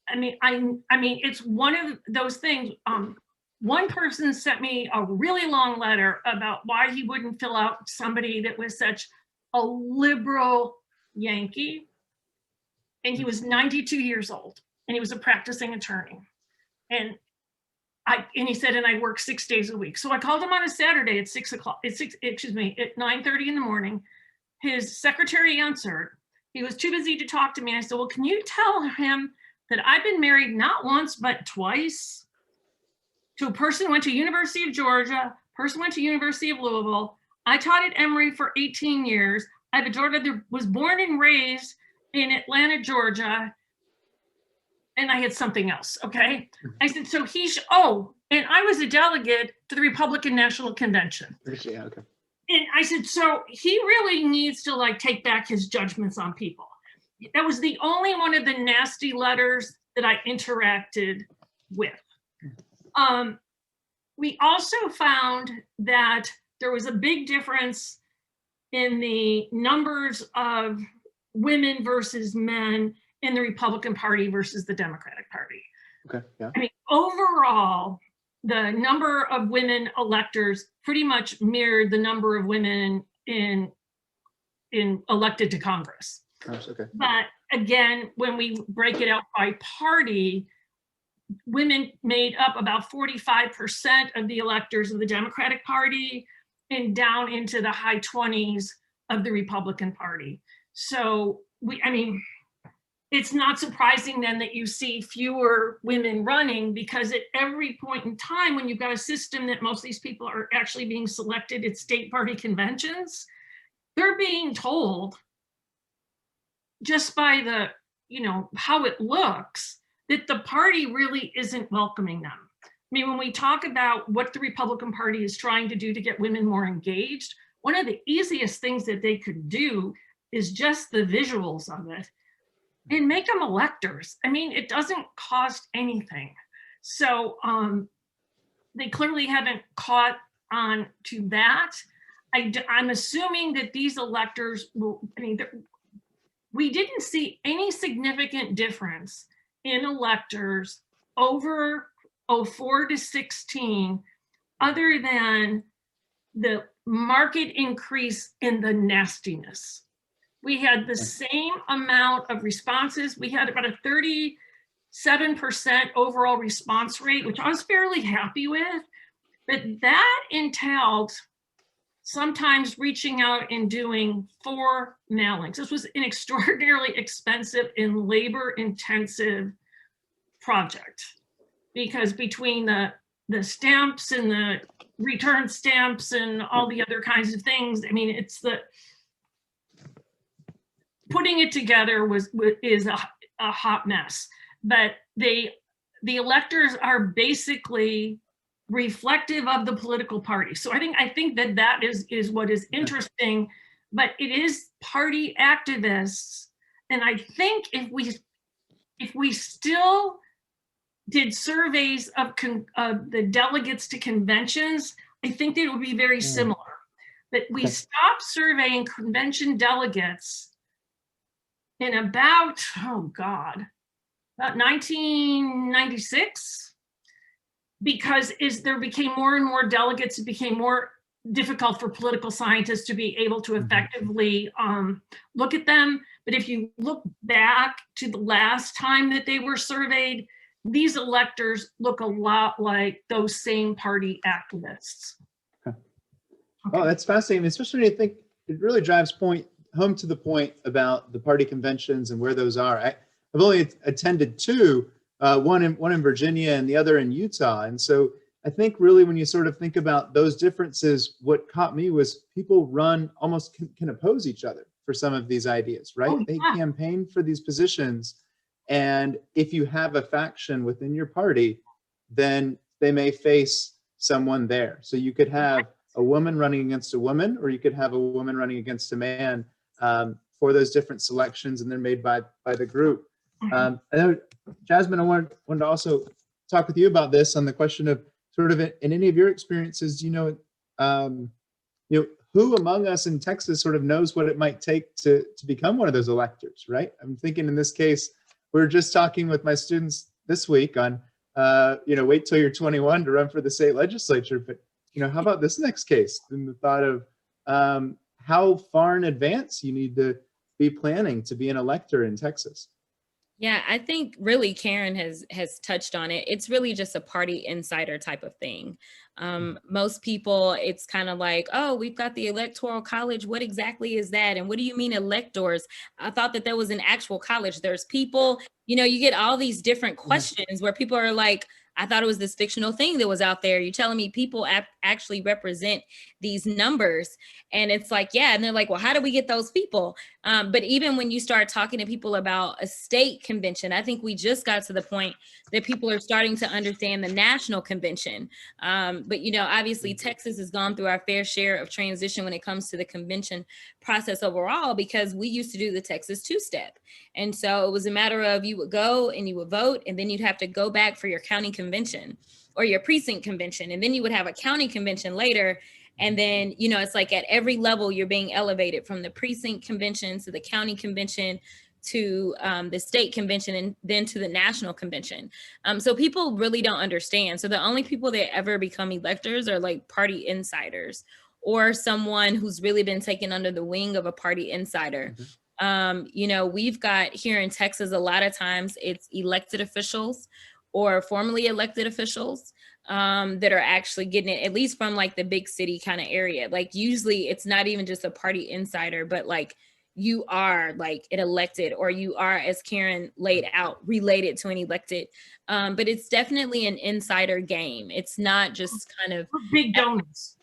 I mean, it's one of those things. One person sent me a really long letter about why he wouldn't fill out somebody that was such a liberal Yankee. And he was 92 years old and he was a practicing attorney. And he said, and I work 6 days a week. So I called him on a Saturday at 9:30 in the morning. His secretary answered. He was too busy to talk to me. I said, well, can you tell him that I've been married not once, but twice to a person who went to University of Georgia, person went to University of Louisville. I taught at Emory for 18 years. I have a daughter that was born and raised in Atlanta, Georgia. And I had something else, okay? I said, so and I was a delegate to the Republican National Convention. Yeah, okay. And I said, so he really needs to like take back his judgments on people. That was the only one of the nasty letters that I interacted with. We also found that there was a big difference in the numbers of women versus men in the Republican Party versus the Democratic Party. Okay, yeah. I mean, overall, the number of women electors pretty much mirrored the number of women in elected to Congress. Okay. But again, when we break it out by party, women made up about 45% of the electors of the Democratic Party and down into the high 20s of the Republican Party. So it's not surprising then that you see fewer women running, because at every point in time when you've got a system that most of these people are actually being selected at state party conventions, they're being told just by the, how it looks, that the party really isn't welcoming them. I mean, when we talk about what the Republican Party is trying to do to get women more engaged, one of the easiest things that they could do is just the visuals of it and make them electors. I mean, it doesn't cost anything. So they clearly haven't caught on to that. I'm assuming that these electors will, we didn't see any significant difference in electors over 04 to 16, other than the market increase in the nastiness. We had the same amount of responses. We had about a 37% overall response rate, which I was fairly happy with, but that entailed sometimes reaching out and doing 4 mailings. This was an extraordinarily expensive and labor-intensive project, because between the stamps and the return stamps and all the other kinds of things, it's putting it together is a hot mess. But the electors are basically reflective of the political party. So I think that is what is interesting, but it is party activists. And I think if we still did surveys of the delegates to conventions, I think they would be very similar. But we stopped surveying convention delegates in about 1996, because there became more and more delegates, it became more difficult for political scientists to be able to effectively look at them. But if you look back to the last time that they were surveyed, these electors look a lot like those same party activists. Okay. Oh, that's fascinating, especially when you think it really drives home to the point about the party conventions and where those are. I've only attended 2, one in Virginia and the other in Utah. And so I think really when you sort of think about those differences, what caught me was people run almost can oppose each other for some of these ideas, right? Oh, They yeah. campaign for these positions. And if you have a faction within your party, then they may face someone there. So you could have a woman running against a woman, or you could have a woman running against a man for those different selections, and they're made by the group. I know, Jasmine, I wanted to also talk with you about this on the question of sort of in any of your experiences, who among us in Texas sort of knows what it might take to become one of those electors, right? I'm thinking in this case, we're just talking with my students this week on, wait till you're 21 to run for the state legislature. But, how about this next case? And the thought of how far in advance you need to be planning to be an elector in Texas. Yeah, I think really Karen has touched on it. It's really just a party insider type of thing. Most people, it's kind of like, oh, we've got the Electoral College. What exactly is that? And what do you mean electors? I thought that there was an actual college. There's people, you get all these different questions where people are like, I thought it was this fictional thing that was out there. You're telling me people actually represent these numbers. And it's like, yeah. And they're like, well, how do we get those people? But even when you start talking to people about a state convention, I think we just got to the point that people are starting to understand the national convention. But, obviously Texas has gone through our fair share of transition when it comes to the convention process overall, because we used to do the Texas two-step. And so it was a matter of you would go and you would vote, and then you'd have to go back for your county convention or your precinct convention. And then you would have a county convention later. And then, it's like at every level, you're being elevated from the precinct convention to the county convention to the state convention, and then to the national convention. So people really don't understand. So the only people that ever become electors are like party insiders, or someone who's really been taken under the wing of a party insider. We've got here in Texas, a lot of times it's elected officials or formerly elected officials that are actually getting it, at least from like the big city kind of area. Like usually it's not even just a party insider, but like you are like an elected, or you are, as Karen laid out, related to an elected. But it's definitely an insider game. It's not just kind of big donors.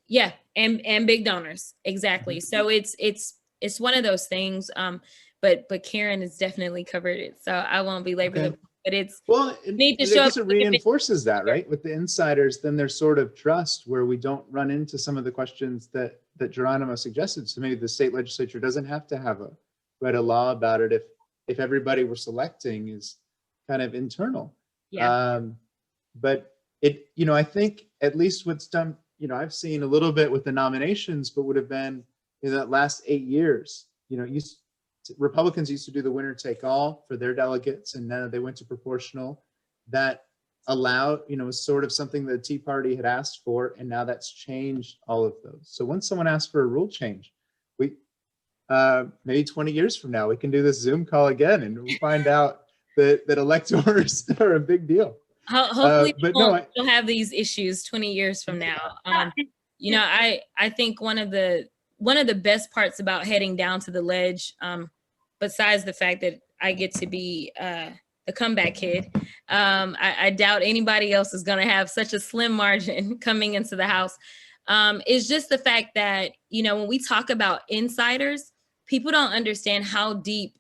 Yeah, and big donors, exactly. So it's one of those things. But Karen has definitely covered it, so I won't belabor the. But it's it reinforces that, right? With the insiders, then there's sort of trust where we don't run into some of the questions that Jeronimo suggested. So maybe the state legislature doesn't have to write a law about it if everybody we're selecting is kind of internal. Yeah. But I think at least what's done, I've seen a little bit with the nominations, but would have been in that last 8 years, Republicans used to do the winner take all for their delegates, and then they went to proportional. That allowed, was sort of something the Tea Party had asked for, and now that's changed all of those. So once someone asks for a rule change, we maybe 20 years from now, we can do this Zoom call again, and we'll find out that electors are a big deal. We'll have these issues 20 years from now. I think one of the best parts about heading down to the ledge, besides the fact that I get to be the comeback kid, I doubt anybody else is going to have such a slim margin coming into the House, is just the fact that, when we talk about insiders, people don't understand how deep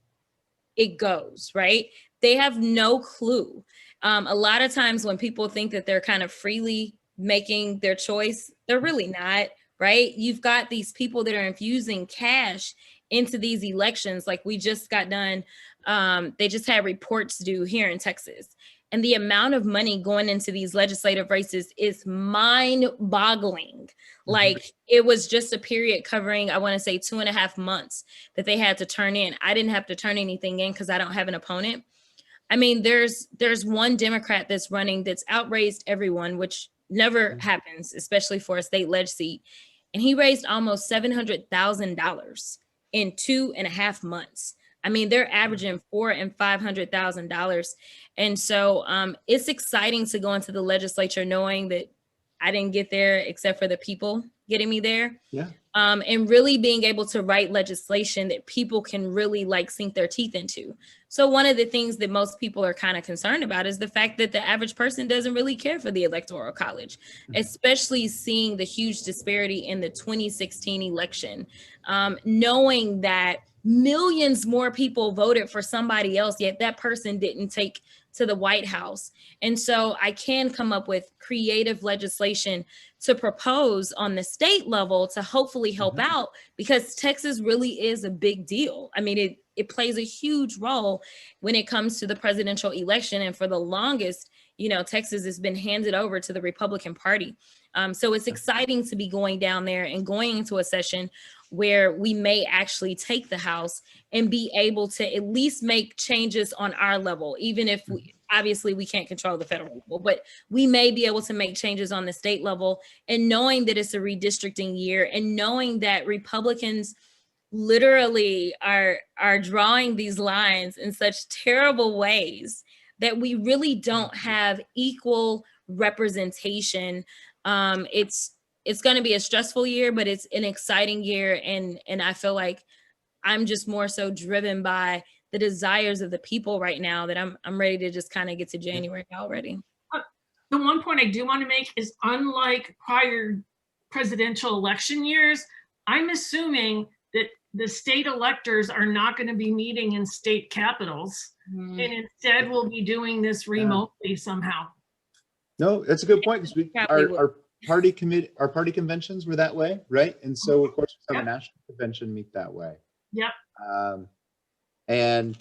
it goes, right? They have no clue. A lot of times when people think that they're kind of freely making their choice, they're really not, right? You've got these people that are infusing cash into these elections. Like we just got done, they just had reports due here in Texas. And the amount of money going into these legislative races is mind-boggling. Like it was just a period covering, I want to say 2.5 months that they had to turn in. I didn't have to turn anything in because I don't have an opponent. I mean, there's one Democrat that's running that's outraised everyone, which never happens, especially for a state leg seat. And he raised almost $700,000 in 2.5 months. I mean, they're averaging $400,000 and $500,000. And so it's exciting to go into the legislature knowing that I didn't get there except for the people getting me there? Yeah. And really being able to write legislation that people can really like sink their teeth into. So one of the things that most people are kind of concerned about is the fact that the average person doesn't really care for the Electoral College, especially seeing the huge disparity in the 2016 election, knowing that millions more people voted for somebody else, yet that person didn't take to the White House. And so I can come up with creative legislation to propose on the state level to hopefully help out, because Texas really is a big deal. I mean, it plays a huge role when it comes to the presidential election. And for the longest, you know, Texas has been handed over to the Republican Party. So it's exciting to be going down there and going into a session where we may actually take the House and be able to at least make changes on our level, even if obviously we can't control the federal level, but we may be able to make changes on the state level. And knowing that it's a redistricting year, and knowing that Republicans literally are drawing these lines in such terrible ways that we really don't have equal representation. It's going to be a stressful year, but it's an exciting year. And I feel like I'm just more so driven by the desires of the people right now that I'm ready to just kind of get to January already. The one point I do want to make is, unlike prior presidential election years, I'm assuming that the state electors are not going to be meeting in state capitals, and instead we'll be doing this remotely somehow. No, that's a good point, because our party conventions were that way, right? And so of course we have a national convention meet that way. Yep. And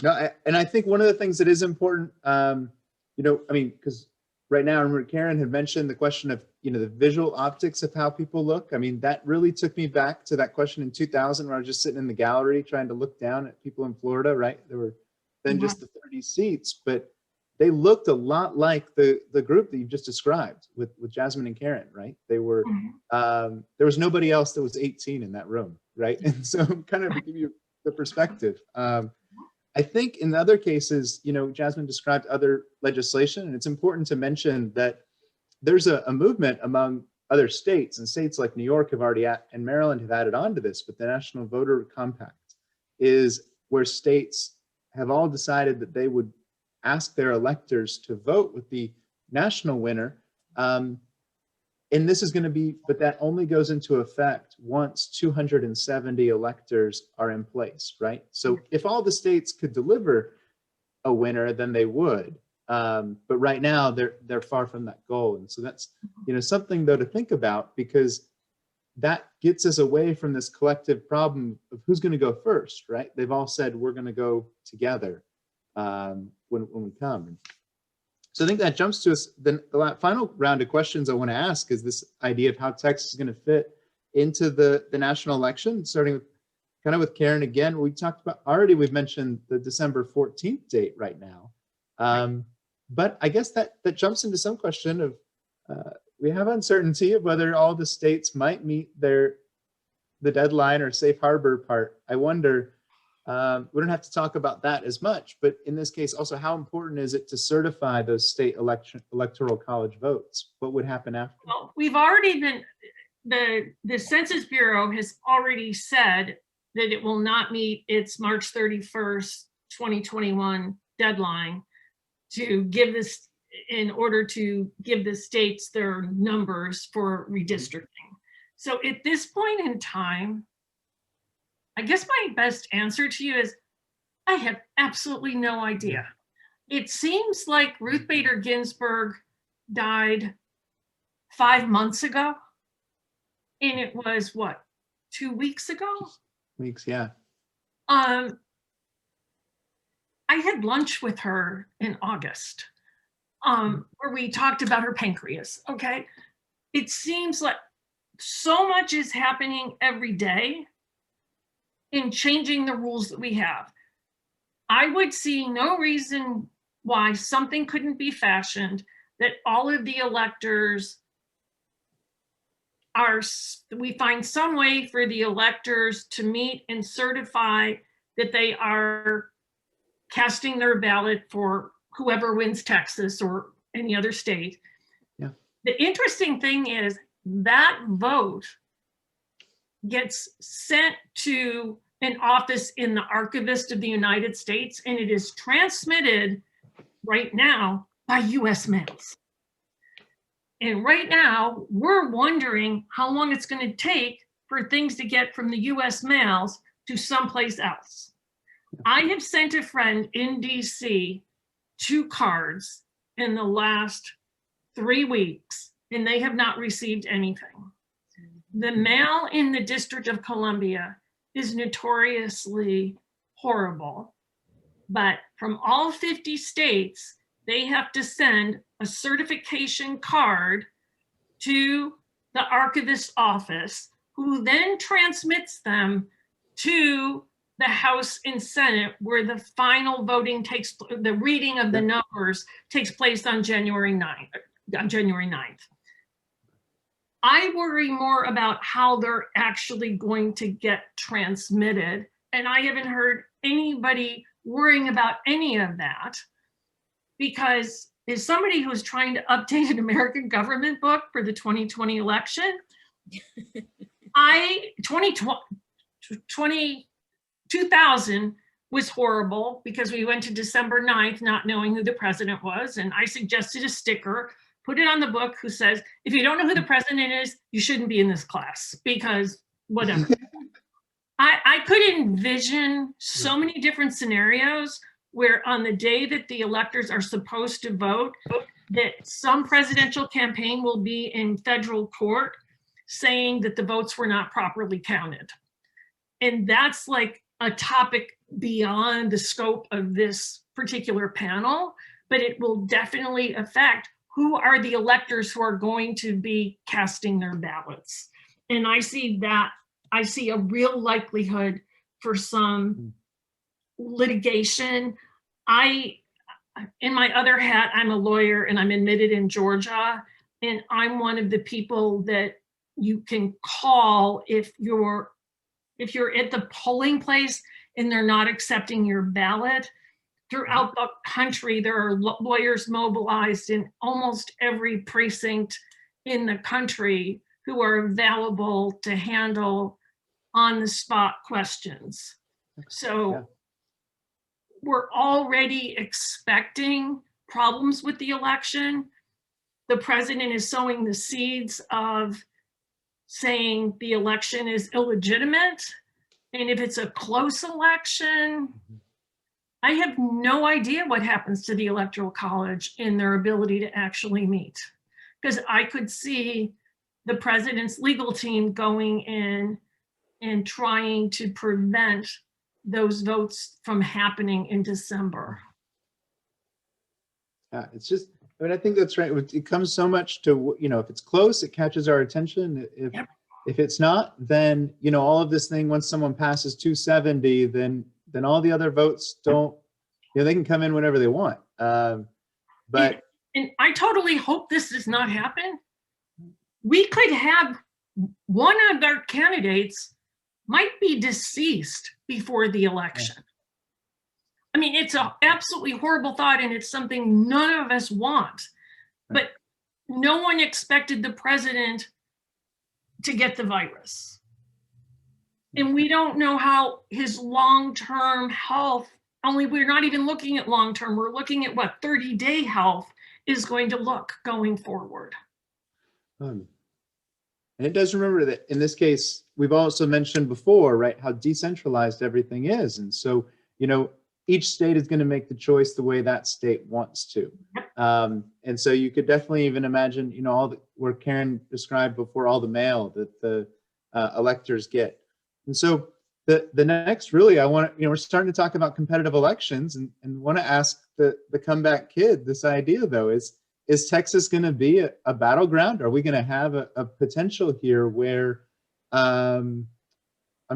I think one of the things that is important, you know, I mean, because right now, I remember Karen had mentioned the question of, you know, the visual optics of how people look. I mean, that really took me back to that question in 2000, where I was just sitting in the gallery trying to look down at people in Florida, right? There were then just the 30 seats, but they looked a lot like the group that you just described with Jasmine and Karen, right? They were, there was nobody else that was 18 in that room, right? And so kind of to give you the perspective. I think in other cases, you know, Jasmine described other legislation, and it's important to mention that there's a movement among other states, and states like New York have already and Maryland have added on to this, but the National Voter Compact is where states have all decided that they would ask their electors to vote with the national winner. And this is going to be, but that only goes into effect once 270 electors are in place, right? So if all the states could deliver a winner, then they would. But right now they're far from that goal. And so that's, you know, something though to think about, because that gets us away from this collective problem of who's going to go first, right? They've all said we're going to go together when we come. So I think that jumps to us. The final round of questions I want to ask is this idea of how Texas is going to fit into the national election, starting with kind of with Karen again. We talked about already, we've mentioned the December 14th date right now. But I guess that jumps into some question of, we have uncertainty of whether all the states might meet the deadline or safe harbor part. I wonder, we don't have to talk about that as much, but in this case also, how important is it to certify those state electoral college votes? What would happen after? Well, we've already been, the Census Bureau has already said that it will not meet its March 31st, 2021 deadline to give this, in order to give the states their numbers for redistricting. So at this point in time, I guess my best answer to you is, I have absolutely no idea. It seems like Ruth Bader Ginsburg died 5 months ago, and it was what, 2 weeks ago? Weeks, yeah. I had lunch with her in August, where we talked about her pancreas, okay? It seems like so much is happening every day in changing the rules that we have. I would see no reason why something couldn't be fashioned that all of the electors we find some way for the electors to meet and certify that they are casting their ballot for whoever wins Texas or any other state. Yeah. The interesting thing is, that vote gets sent to an office in the Archivist of the United States, and it is transmitted right now by US mails. And right now, we're wondering how long it's going to take for things to get from the US mails to someplace else. I have sent a friend in DC 2 cards in the last 3 weeks, and they have not received anything. The mail in the District of Columbia is notoriously horrible, but from all 50 states, they have to send a certification card to the archivist's office, who then transmits them to the House and Senate, where the final voting takes, the reading of the numbers takes place on January 9th. I worry more about how they're actually going to get transmitted. And I haven't heard anybody worrying about any of that, because as somebody who's trying to update an American government book for the 2020 election, 2000 was horrible because we went to December 9th not knowing who the president was. And I suggested a sticker, put it on the book, who says, if you don't know who the president is, you shouldn't be in this class, because whatever. I could envision so many different scenarios where on the day that the electors are supposed to vote, that some presidential campaign will be in federal court saying that the votes were not properly counted. And that's like a topic beyond the scope of this particular panel, but it will definitely affect who are the electors who are going to be casting their ballots. And I see a real likelihood for some litigation. In my other hat, I'm a lawyer and I'm admitted in Georgia, and I'm one of the people that you can call if you're at the polling place and they're not accepting your ballot. Throughout the country, there are lawyers mobilized in almost every precinct in the country who are available to handle on-the-spot questions. So we're already expecting problems with the election. The president is sowing the seeds of saying the election is illegitimate. And if it's a close election, I have no idea what happens to the Electoral College in their ability to actually meet. Because I could see the president's legal team going in and trying to prevent those votes from happening in December. Yeah, it's just, I mean, I think that's right. It comes so much to, if it's close, it catches our attention. If it's not, then, all of this thing, once someone passes 270, then all the other votes don't, they can come in whenever they want. But and I totally hope this does not happen. We could have one of our candidates might be deceased before the election. I mean, it's an absolutely horrible thought, and it's something none of us want. But no one expected the president to get the virus. And we don't know how his long-term health, only we're not even looking at long-term, we're looking at what 30-day health is going to look going forward. And it does remember that in this case, we've also mentioned before, right, how decentralized everything is. And so, each state is going to make the choice the way that state wants to. And so you could definitely even imagine, where Karen described before, all the mail that the electors get. And so the next, really, I want to, we're starting to talk about competitive elections, and want to ask the comeback kid this idea, though, is Texas going to be a battleground? Are we going to have a potential here where, I'm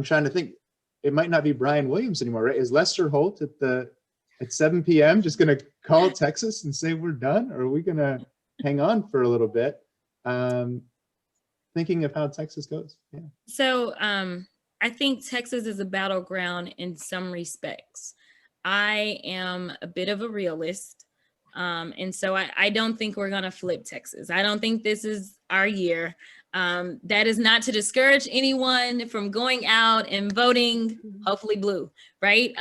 trying to think, it might not be Brian Williams anymore, right? Is Lester Holt at 7 p.m. just going to call Texas and say we're done? Or are we going to hang on for a little bit? Thinking of how Texas goes. Yeah. So I think Texas is a battleground in some respects. I am a bit of a realist. And so I don't think we're going to flip Texas. I don't think this is our year. That is not to discourage anyone from going out and voting, hopefully blue, right?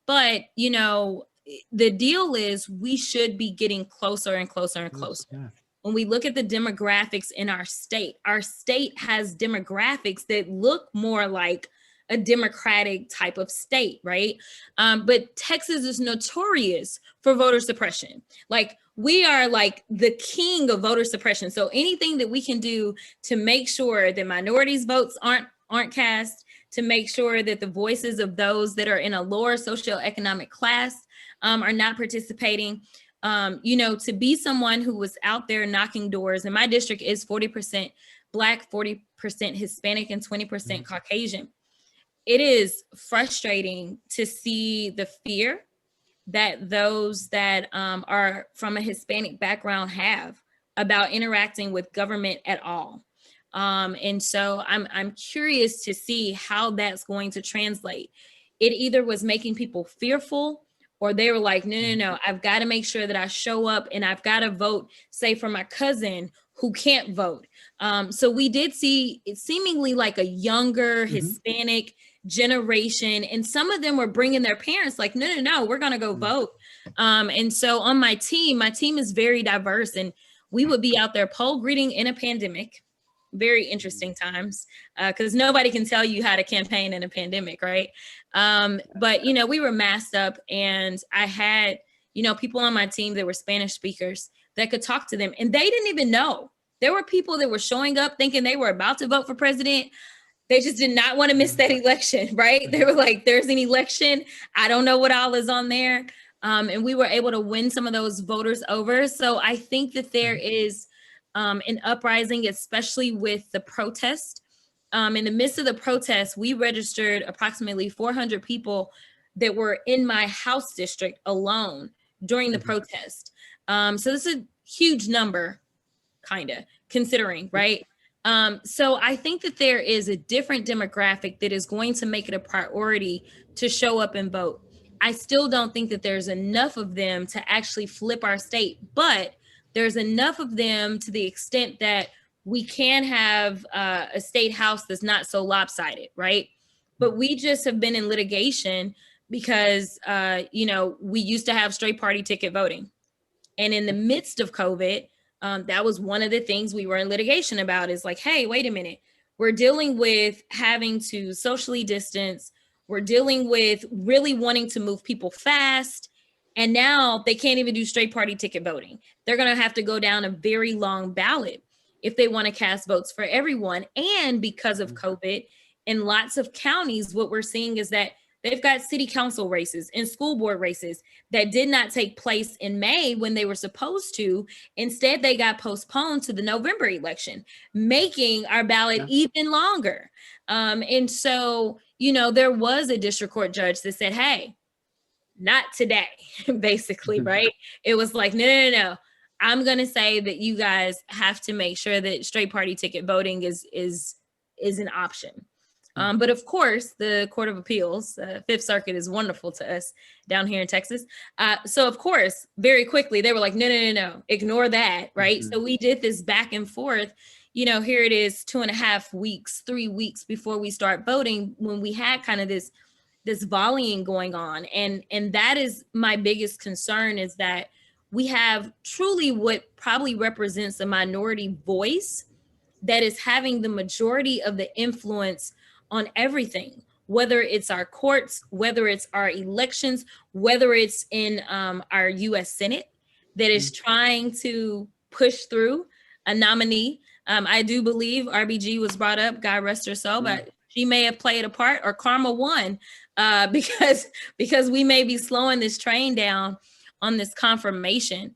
But, you know, the deal is we should be getting closer and closer and closer. Yeah. When we look at the demographics in our state has demographics that look more like a democratic type of state, right? But Texas is notorious for voter suppression. Like, we are like the king of voter suppression. So anything that we can do to make sure that minorities' votes aren't cast, to make sure that the voices of those that are in a lower socioeconomic class are not participating. You know, to be someone who was out there knocking doors, and my district is 40% Black, 40% Hispanic, and 20% Caucasian. It is frustrating to see the fear that those that are from a Hispanic background have about interacting with government at all. And so I'm curious to see how that's going to translate. It either was making people fearful, or they were like, no, I've got to make sure that I show up and I've got to vote, say, for my cousin who can't vote. So we did see it seemingly like a younger Hispanic generation, and some of them were bringing their parents like, no, we're going to go vote. And so on my team is very diverse, and we would be out there poll greeting in a pandemic. Very interesting times, because nobody can tell you how to campaign in a pandemic, right? But, you know, we were masked up, and I had, you know, people on my team that were Spanish speakers that could talk to them, and they didn't even know. There were people that were showing up thinking they were about to vote for president. They just did not want to miss that election, right? They were like, there's an election. I don't know what all is on there. And we were able to win some of those voters over. So I think that there is an uprising, especially with the protest. In the midst of the protest, we registered approximately 400 people that were in my House district alone during the protest. So this is a huge number, kind of, considering, right? So I think that there is a different demographic that is going to make it a priority to show up and vote. I still don't think that there's enough of them to actually flip our state, but there's enough of them to the extent that we can have a state house that's not so lopsided, right? But we just have been in litigation because, you know, we used to have straight party ticket voting. And in the midst of COVID, that was one of the things we were in litigation about, is like, hey, wait a minute. We're dealing with having to socially distance. We're dealing with really wanting to move people fast. And now they can't even do straight party ticket voting. They're going to have to go down a very long ballot if they want to cast votes for everyone. And because of COVID, in lots of counties, what we're seeing is that they've got city council races and school board races that did not take place in May when they were supposed to. Instead, they got postponed to the November election, making our ballot even longer. And so, you know, there was a district court judge that said, hey, not today, basically, right? It was like, no. I'm going to say that you guys have to make sure that straight party ticket voting is an option. But of course, the Court of Appeals, Fifth Circuit, is wonderful to us down here in Texas. So of course, very quickly, they were like, no, ignore that, right? So we did this back and forth. You know, here it is 2.5 weeks, 3 weeks before we start voting, when we had kind of this volleying going on. And that is my biggest concern, is that we have truly what probably represents a minority voice that is having the majority of the influence on everything, whether it's our courts, whether it's our elections, whether it's in our US Senate that is trying to push through a nominee. I do believe RBG was brought up, God rest her soul, but she may have played a part, or Karma won, because we may be slowing this train down on this confirmation.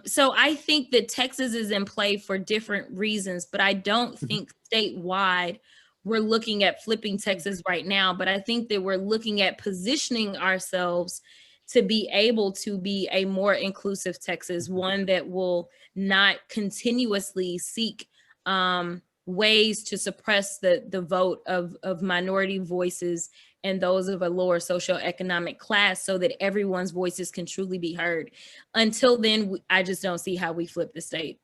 So I think that Texas is in play for different reasons, but I don't think statewide we're looking at flipping Texas right now. But I think that we're looking at positioning ourselves to be able to be a more inclusive Texas, one that will not continuously seek ways to suppress the vote of minority voices and those of a lower socioeconomic class, so that everyone's voices can truly be heard. Until then, I just don't see how we flip the state.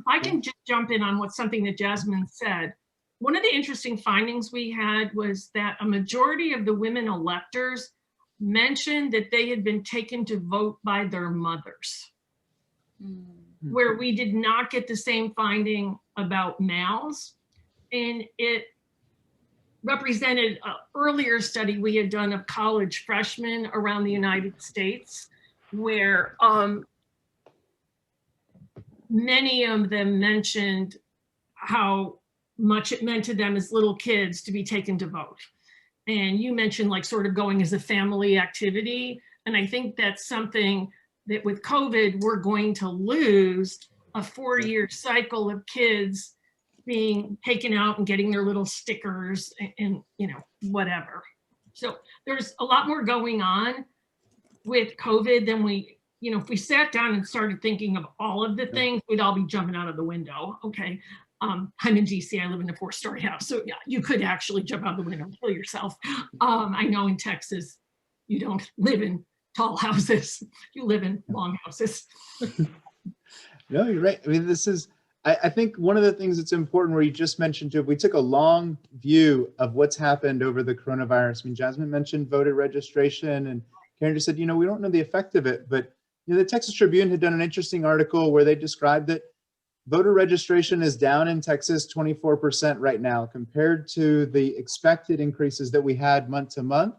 I can just jump in on something that Jasmine said. One of the interesting findings we had was that a majority of the women electors mentioned that they had been taken to vote by their mothers, where we did not get the same finding about males. And it represented an earlier study we had done of college freshmen around the United States, where many of them mentioned how much it meant to them as little kids to be taken to vote. And you mentioned like sort of going as a family activity. And I think that's something that with COVID, we're going to lose a 4-year cycle of kids being taken out and getting their little stickers and you know, whatever. So there's a lot more going on with COVID than we, you know, if we sat down and started thinking of all of the things, we'd all be jumping out of the window. Okay. I'm in DC, I live in a 4-story house. So yeah, you could actually jump out the window and kill yourself. I know in Texas, you don't live in tall houses, you live in long houses. No, you're right. I mean, this is, I think one of the things that's important where you just mentioned too, if we took a long view of what's happened over the coronavirus. I mean, Jasmine mentioned voter registration and Karen just said, you know, we don't know the effect of it, but you know, the Texas Tribune had done an interesting article where they described that voter registration is down in Texas 24% right now compared to the expected increases that we had month to month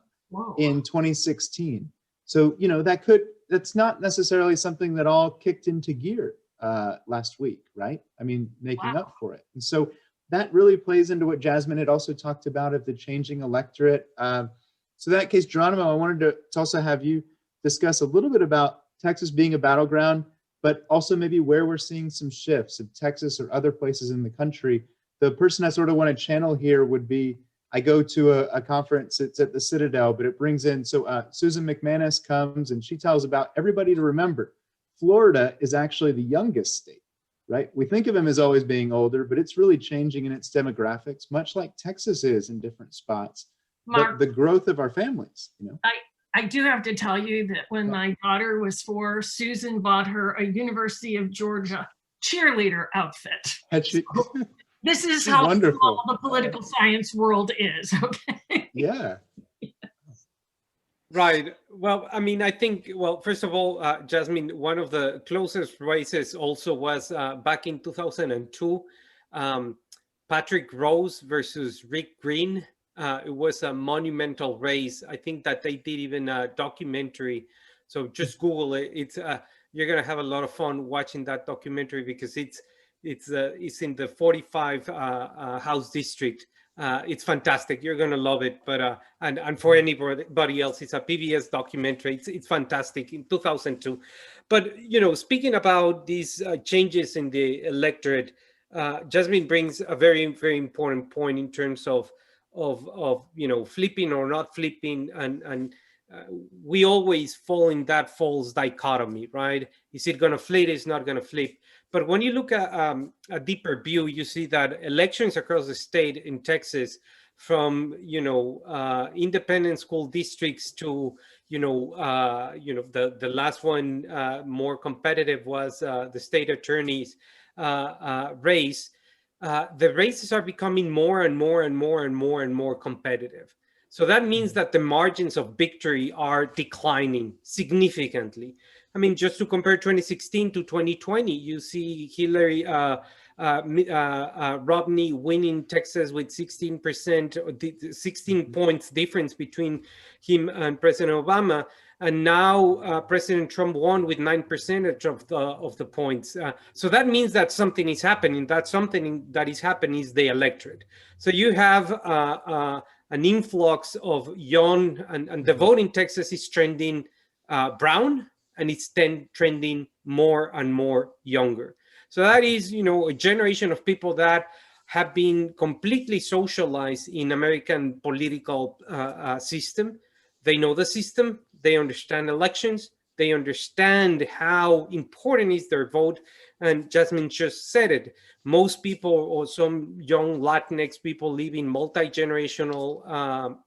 in 2016. So, you know, that's not necessarily something that all kicked into gear last week, right? I mean, making up for it. And so that really plays into what Jasmine had also talked about of the changing electorate. So in that case, Jeronimo, I wanted to also have you discuss a little bit about Texas being a battleground, but also maybe where we're seeing some shifts of Texas or other places in the country. The person I sort of want to channel here would be, I go to a conference, it's at the Citadel, but it brings in, so Susan McManus comes and she tells about everybody to remember, Florida is actually the youngest state, right? We think of them as always being older, but it's really changing in its demographics, much like Texas is in different spots. Mark, but the growth of our families, you know. I do have to tell you that when my daughter was 4, Susan bought her a University of Georgia cheerleader outfit. So this is how small the political science world is, okay? Yeah. Right. Well, I mean, I think, well, first of all, Jasmine, one of the closest races also was back in 2002, Patrick Rose versus Rick Green. It was a monumental race. I think that they did even a documentary. So just Google it. It's you're gonna have a lot of fun watching that documentary because it's in the 45 House district. It's fantastic. You're gonna love it. But and for anybody else, it's a PBS documentary. It's fantastic in 2002. But you know, speaking about these changes in the electorate, Jasmine brings a very, very important point in terms of you know, flipping or not flipping, and we always fall in that false dichotomy, right? Is it going to flip? It's not going to flip. But when you look at a deeper view, you see that elections across the state in Texas, from you know independent school districts to you know the last one more competitive was the state attorney's race. The races are becoming more and more and more and more and more competitive. So that means that the margins of victory are declining significantly. I mean, just to compare 2016 to 2020, you see Hillary Romney winning Texas with 16%, 16 points difference between him and President Obama. And now President Trump won with 9% of the points. So that means that something is happening. That something that is happening is the electorate. So you have an influx of young, and the vote in Texas is trending brown, and it's trending more and more younger. So that is, you know, a generation of people that have been completely socialized in American political system. They know the system. They understand elections. They understand how important is their vote. And Jasmine just said it. Most people, or some young Latinx people, live in multi-generational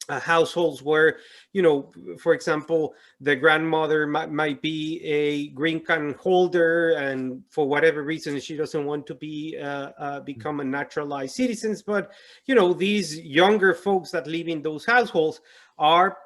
households where, for example, the grandmother might be a green card holder, and for whatever reason she doesn't want to be become a naturalized citizens. But these younger folks that live in those households are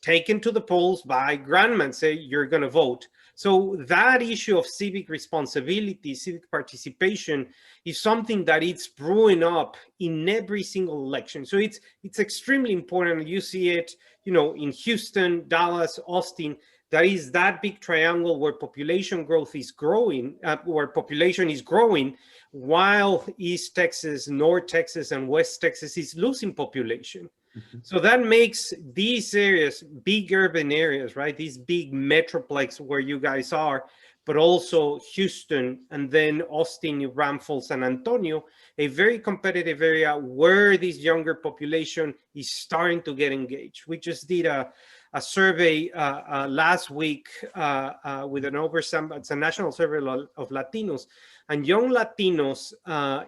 taken to the polls by grandma and say, you're going to vote. So that issue of civic responsibility, civic participation, is something that it's brewing up in every single election. So it's extremely important. You see it, in Houston, Dallas, Austin. That is that big triangle where population growth is growing, where population is growing, while East Texas, North Texas, and West Texas is losing population. So that makes these areas, big urban areas, right? These big metroplex where you guys are, but also Houston, and then Austin, New Braunfels, San Antonio, a very competitive area where this younger population is starting to get engaged. We just did a survey last week with an oversample. It's a national survey of Latinos, and young Latinos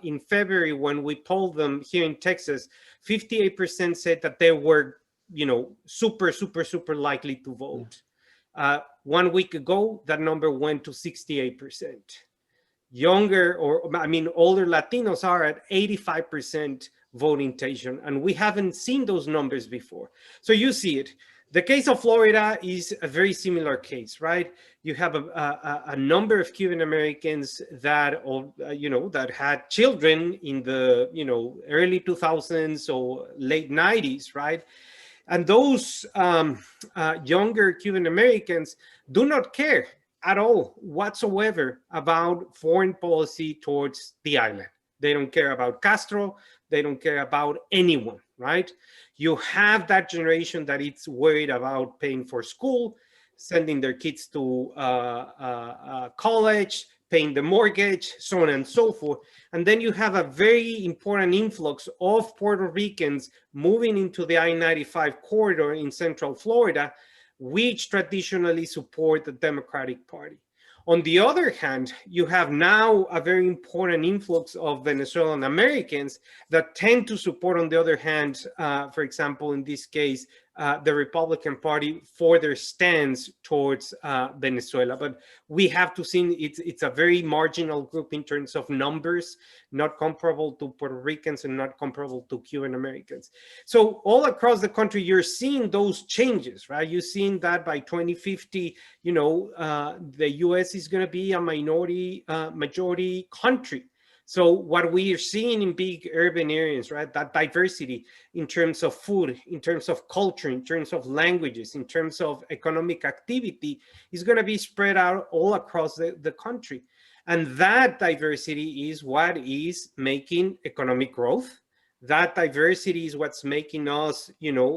in February, when we polled them here in Texas, 58% said that they were, super likely to vote. 1 week ago, that number went to 68%. Older Latinos are at 85% voting intention, and we haven't seen those numbers before. So you see it. The case of Florida is a very similar case, right? You have a number of Cuban Americans that, that had children in the, early 2000s or late 90s, right? And those younger Cuban Americans do not care at all whatsoever about foreign policy towards the island. They don't care about Castro. They don't care about anyone, right? You have that generation that it's worried about paying for school, sending their kids to college, paying the mortgage, so on and so forth. And then you have a very important influx of Puerto Ricans moving into the I-95 corridor in Central Florida, which traditionally support the Democratic Party. On the other hand, you have now a very important influx of Venezuelan Americans that tend to support, on the other hand, for example, in this case, the Republican Party for their stance towards Venezuela. But we have to see it's a very marginal group in terms of numbers, not comparable to Puerto Ricans and not comparable to Cuban Americans. So all across the country, you're seeing those changes, right? You're seeing that by 2050, the US is going to be a minority majority country. So what we are seeing in big urban areas, right, that diversity in terms of food, in terms of culture, in terms of languages, in terms of economic activity, is going to be spread out all across the country. And that diversity is what is making economic growth. That diversity is what's making us,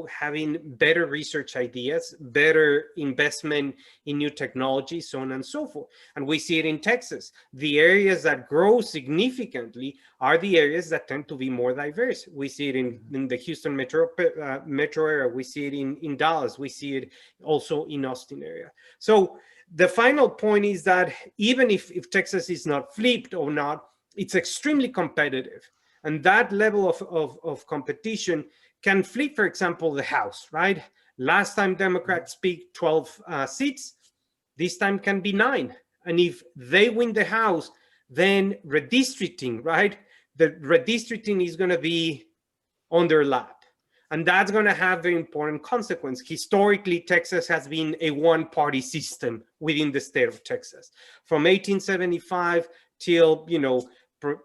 having better research ideas, better investment in new technology, so on and so forth. And we see it in Texas. The areas that grow significantly are the areas that tend to be more diverse. We see it in the Houston metro area. We see it in Dallas. We see it also in Austin area. So the final point is that even if Texas is not flipped or not, it's extremely competitive. And that level of competition can flip, for example, the House, right? Last time Democrats picked 12 seats, this time can be 9. And if they win the House, then redistricting, right? The redistricting is going to be on their lap. And that's going to have very important consequence. Historically, Texas has been a one-party system within the state of Texas. From 1875 till,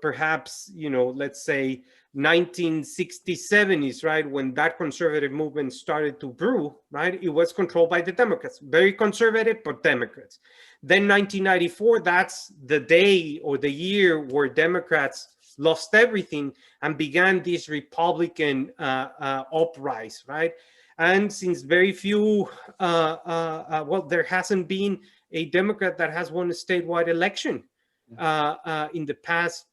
perhaps, let's say 1960s, right, when that conservative movement started to brew, right, it was controlled by the Democrats, very conservative, but Democrats. Then 1994, that's the day or the year where Democrats lost everything and began this Republican uprise, right? And since very few, there hasn't been a Democrat that has won a statewide election in the past,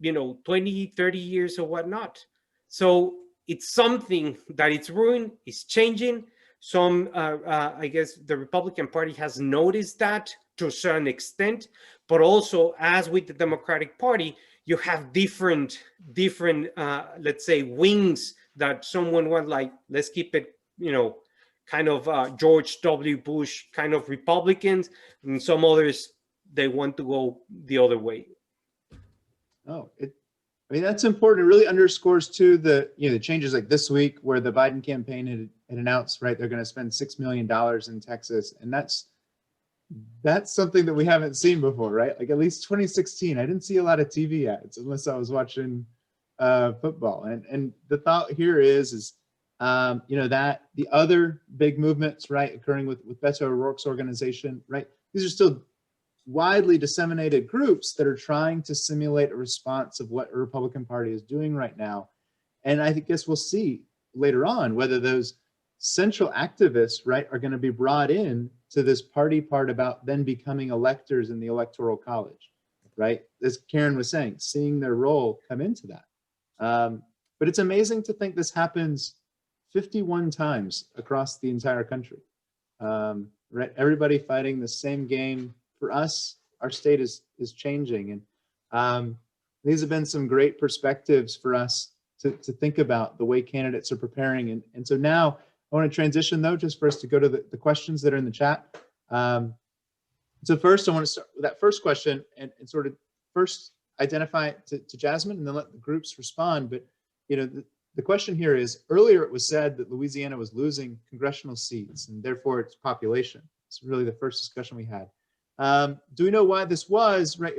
20, 30 years or whatnot. So it's something that it's ruined, it's changing. Some, I guess the Republican Party has noticed that to a certain extent, but also as with the Democratic Party, you have different let's say, wings that someone wants, like, let's keep it, you know, kind of George W. Bush kind of Republicans, and some others, they want to go the other way. Oh, I mean, that's important. It really underscores too the changes like this week where the Biden campaign had announced, right, they're going to spend $6 million in Texas, and that's something that we haven't seen before, right? Like at least 2016, I didn't see a lot of TV ads unless I was watching football. And the thought here is that the other big movements, right, occurring with Beto O'Rourke's organization, right, these are still widely disseminated groups that are trying to simulate a response of what a Republican Party is doing right now. And I guess we'll see later on whether those central activists, right, are going to be brought in to this party part about then becoming electors in the Electoral College, right? As Karen was saying, seeing their role come into that. But it's amazing to think this happens 51 times across the entire country, right? Everybody fighting the same game. For us, our state is changing, and these have been some great perspectives for us to think about the way candidates are preparing. And so now I want to transition, though, just for us to go to the questions that are in the chat. So first, I want to start with that first question and sort of first identify it to Jasmine, and then let the groups respond. But the question here is, earlier it was said that Louisiana was losing congressional seats and therefore its population. It's really the first discussion we had. Do we know why this was, right?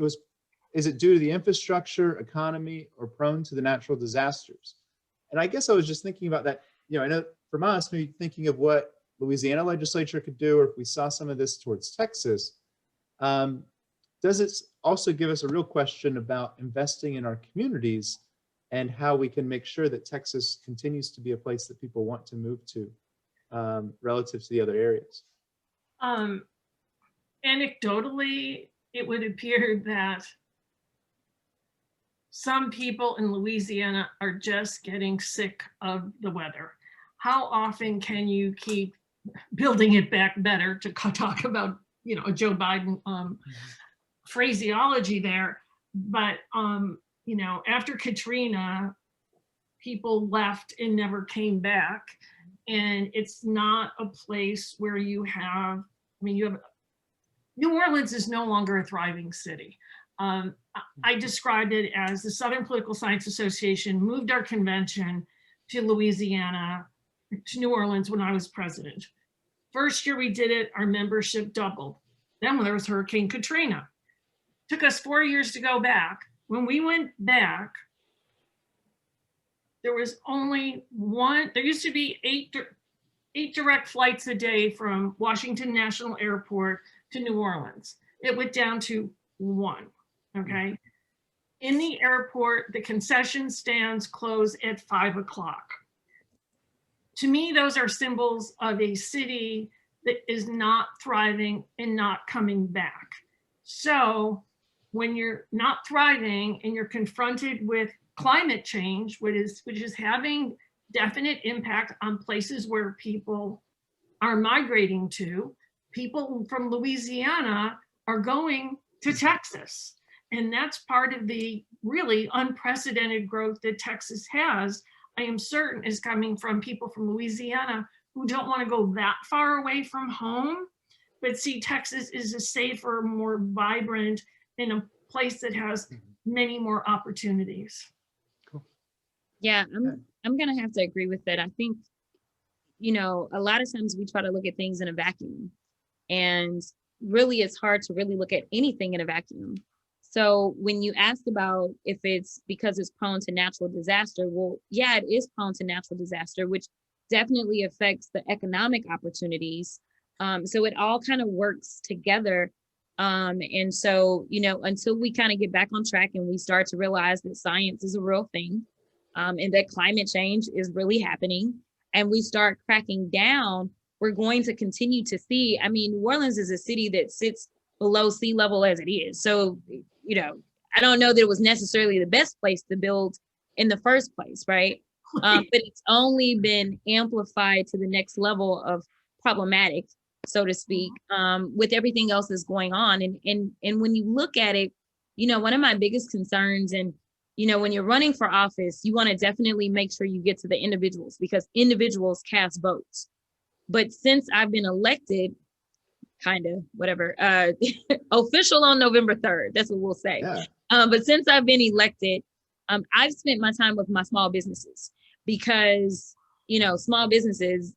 Is it due to the infrastructure, economy, or prone to the natural disasters? And I guess I was just thinking about that. I know from us, maybe thinking of what Louisiana legislature could do, or if we saw some of this towards Texas, does it also give us a real question about investing in our communities and how we can make sure that Texas continues to be a place that people want to move to relative to the other areas? Anecdotally, it would appear that some people in Louisiana are just getting sick of the weather. How often can you keep building it back better, to talk about, a Joe Biden phraseology there? But, after Katrina, people left and never came back. And it's not a place where you have New Orleans is no longer a thriving city. I described it as the Southern Political Science Association moved our convention to Louisiana, to New Orleans when I was president. First year we did it, our membership doubled. Then when there was Hurricane Katrina, took us 4 years to go back. When we went back, there was only one. There used to be eight direct flights a day from Washington National Airport to New Orleans. It went down to one, okay? In the airport, the concession stands close at 5 o'clock. To me, those are symbols of a city that is not thriving and not coming back. So when you're not thriving and you're confronted with climate change, which is having definite impact on places where people are migrating to, people from Louisiana are going to Texas. And that's part of the really unprecedented growth that Texas has, I am certain, is coming from people from Louisiana who don't want to go that far away from home, but see Texas is a safer, more vibrant, and a place that has many more opportunities. Cool. Yeah, I'm gonna have to agree with that. I think, a lot of times we try to look at things in a vacuum, and really it's hard to really look at anything in a vacuum. So when you asked about if it's because it's prone to natural disaster, well, yeah, it is prone to natural disaster, which definitely affects the economic opportunities. So it all kind of works together. And so, until we kind of get back on track and we start to realize that science is a real thing, and that climate change is really happening, and we start cracking down, we're going to continue to see, New Orleans is a city that sits below sea level as it is. So, I don't know that it was necessarily the best place to build in the first place, right? But it's only been amplified to the next level of problematic, so to speak, with everything else that's going on. And when you look at it, one of my biggest concerns, and you know, when you're running for office, you want to definitely make sure you get to the individuals, because individuals cast votes. But since I've been elected, kind of whatever, official on November 3rd, that's what we'll say. Yeah. But since I've been elected, I've spent my time with my small businesses, because, you know, small businesses,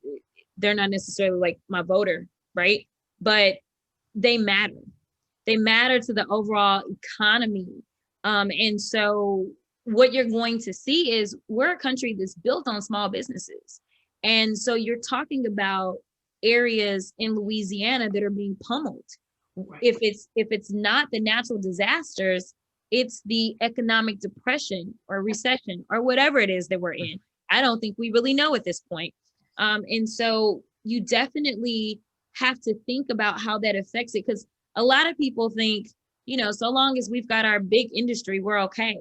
they're not necessarily like my voter, right? But they matter. They matter to the overall economy. And so what you're going to see is we're a country that's built on small businesses. And so you're talking about areas in Louisiana that are being pummeled. If it's not the natural disasters, it's the economic depression or recession or whatever it is that we're in. I don't think we really know at this point. And so you definitely have to think about how that affects it, because a lot of people think, you know, so long as we've got our big industry, we're okay.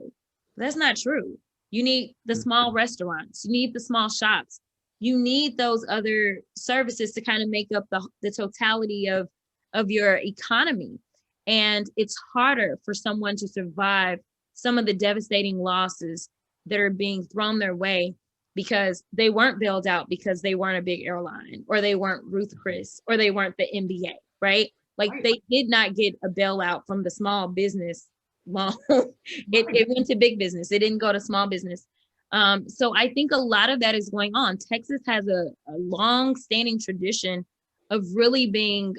That's not true. You need the small restaurants, you need the small shops, you need those other services to kind of make up the totality of your economy. And it's harder for someone to survive some of the devastating losses that are being thrown their way because they weren't bailed out, because they weren't a big airline, or they weren't Ruth Chris, or they weren't the NBA, right? Like they did not get a bailout from the small business loan. It went to big business. It didn't go to small business. So I think a lot of that is going on. Texas has a long-standing tradition of really being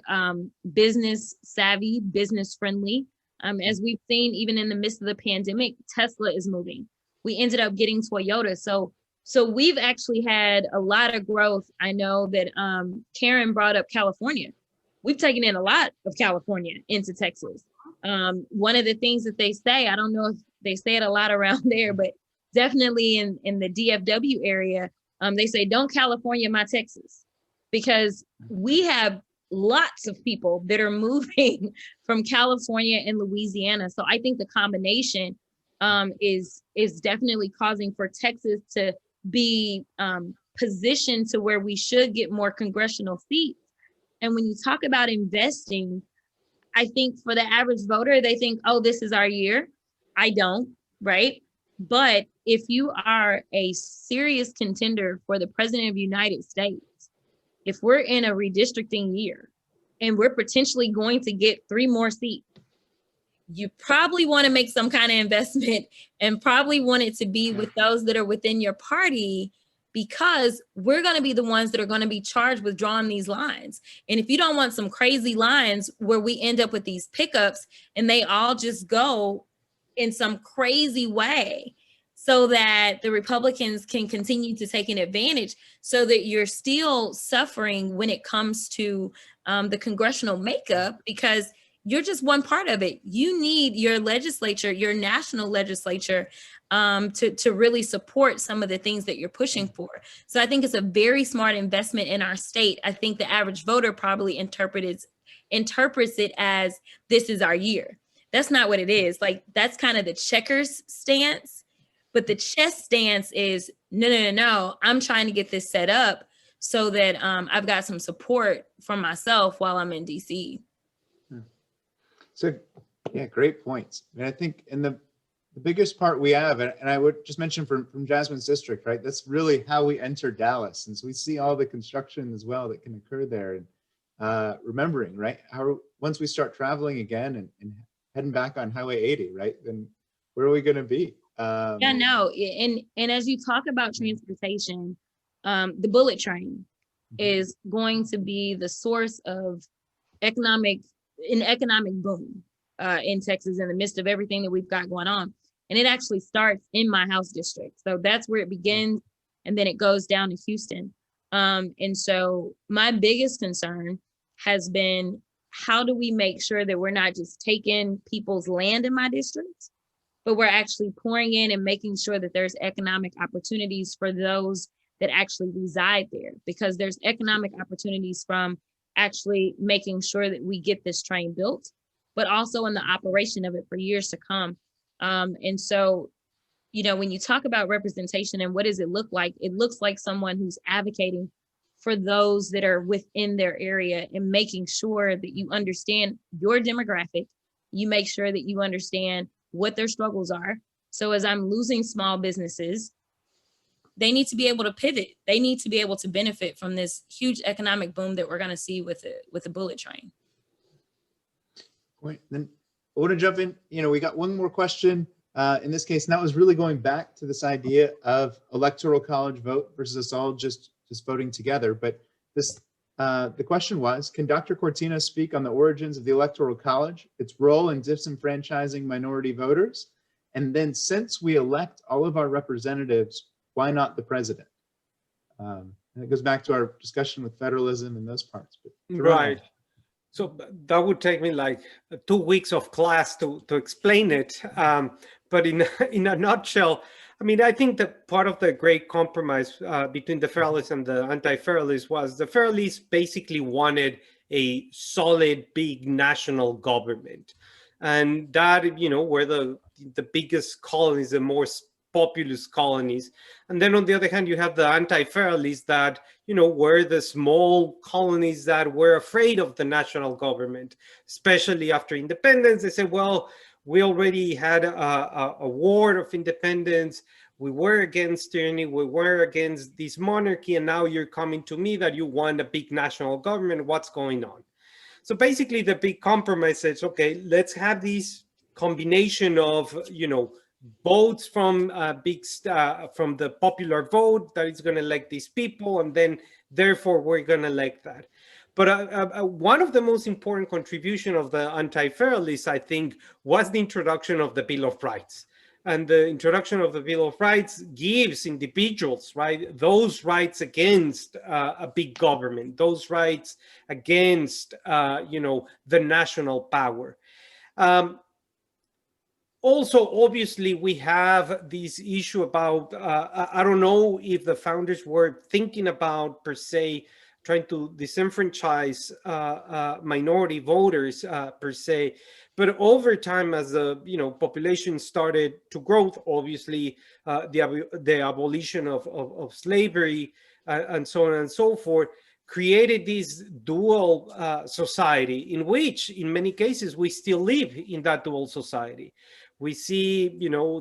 business savvy, business friendly. As we've seen, even in the midst of the pandemic, Tesla is moving. We ended up getting Toyota. So we've actually had a lot of growth. I know that Karen brought up California. We've taken in a lot of California into Texas. One of the things that they say, I don't know if they say it a lot around there, but definitely in the DFW area, they say, don't California my Texas, because we have lots of people that are moving from California and Louisiana. So I think the combination is definitely causing for Texas to be positioned to where we should get more congressional seats. And when you talk about investing, I think for the average voter, they think, oh, this is our year. I don't, right? But if you are a serious contender for the president of the United States, if we're in a redistricting year and we're potentially going to get 3 more seats, you probably want to make some kind of investment and probably want it to be with those that are within your party, because we're going to be the ones that are going to be charged with drawing these lines. And if you don't want some crazy lines where we end up with these pickups and they all just go in some crazy way so that the Republicans can continue to take an advantage, so that you're still suffering when it comes to the congressional makeup, because you're just one part of it. You need your legislature, your national legislature, to really support some of the things that you're pushing for. So I think it's a very smart investment in our state. I think the average voter probably interprets it as, this is our year. That's not what it is. Like, that's kind of the checkers stance, but the chess stance is, no, I'm trying to get this set up so that I've got some support from myself while I'm in DC. So, yeah, great points. And I think in the biggest part we have, and I would just mention from Jasmine's district, right? That's really how we enter Dallas. And so we see all the construction as well that can occur there. And remembering, right, how once we start traveling again and heading back on Highway 80, right, then where are we going to be? Yeah, no. And as you talk about transportation, the bullet train is going to be the source of economic boom in Texas in the midst of everything that we've got going on. And it actually starts in my house district. So that's where it begins. And then it goes down to Houston. And so my biggest concern has been, how do we make sure that we're not just taking people's land in my district, but we're actually pouring in and making sure that there's economic opportunities for those that actually reside there, because there's economic opportunities from actually making sure that we get this train built, but also in the operation of it for years to come. And so, you know, when you talk about representation and what does it look like, it looks like someone who's advocating for those that are within their area and making sure that you understand your demographic, you make sure that you understand what their struggles are, So as I'm losing small businesses, they need to be able to pivot. They need to be able to benefit from this huge economic boom that we're going to see with the bullet train. Point. Then I want to jump in. We got one more question in this case, and that was really going back to this idea of electoral college vote versus us all just voting together. But the question was, can Dr. Cortina speak on the origins of the Electoral College, its role in disenfranchising minority voters, and then since we elect all of our representatives, why not the president? And it goes back to our discussion with federalism and those parts. But right. So that would take me like 2 weeks of class to explain it. But in a nutshell, I mean, I think that part of the great compromise between the Federalists and the Anti-Federalists was the Federalists basically wanted a solid, big national government. And that, were the biggest colonies, the most populous colonies. And then on the other hand, you have the Anti-Federalists that, were the small colonies that were afraid of the national government, especially after independence. They said, well, we already had a war of independence. We were against tyranny. We were against this monarchy. And now you're coming to me that you want a big national government. What's going on? So basically the big compromise says, okay, let's have this combination of, votes from from the popular vote that is going to elect these people, and then therefore we're going to elect that. But one of the most important contribution of the Anti-Federalists, I think, was the introduction of the Bill of Rights. And the introduction of the Bill of Rights gives individuals, right, those rights against a big government, those rights against, the national power. Also, obviously, we have this issue about, I don't know if the founders were thinking about, per se, trying to disenfranchise minority voters, per se. But over time, as the population started to grow, obviously, the abolition of slavery and so on and so forth, created this dual society in which, in many cases, we still live in that dual society. We see,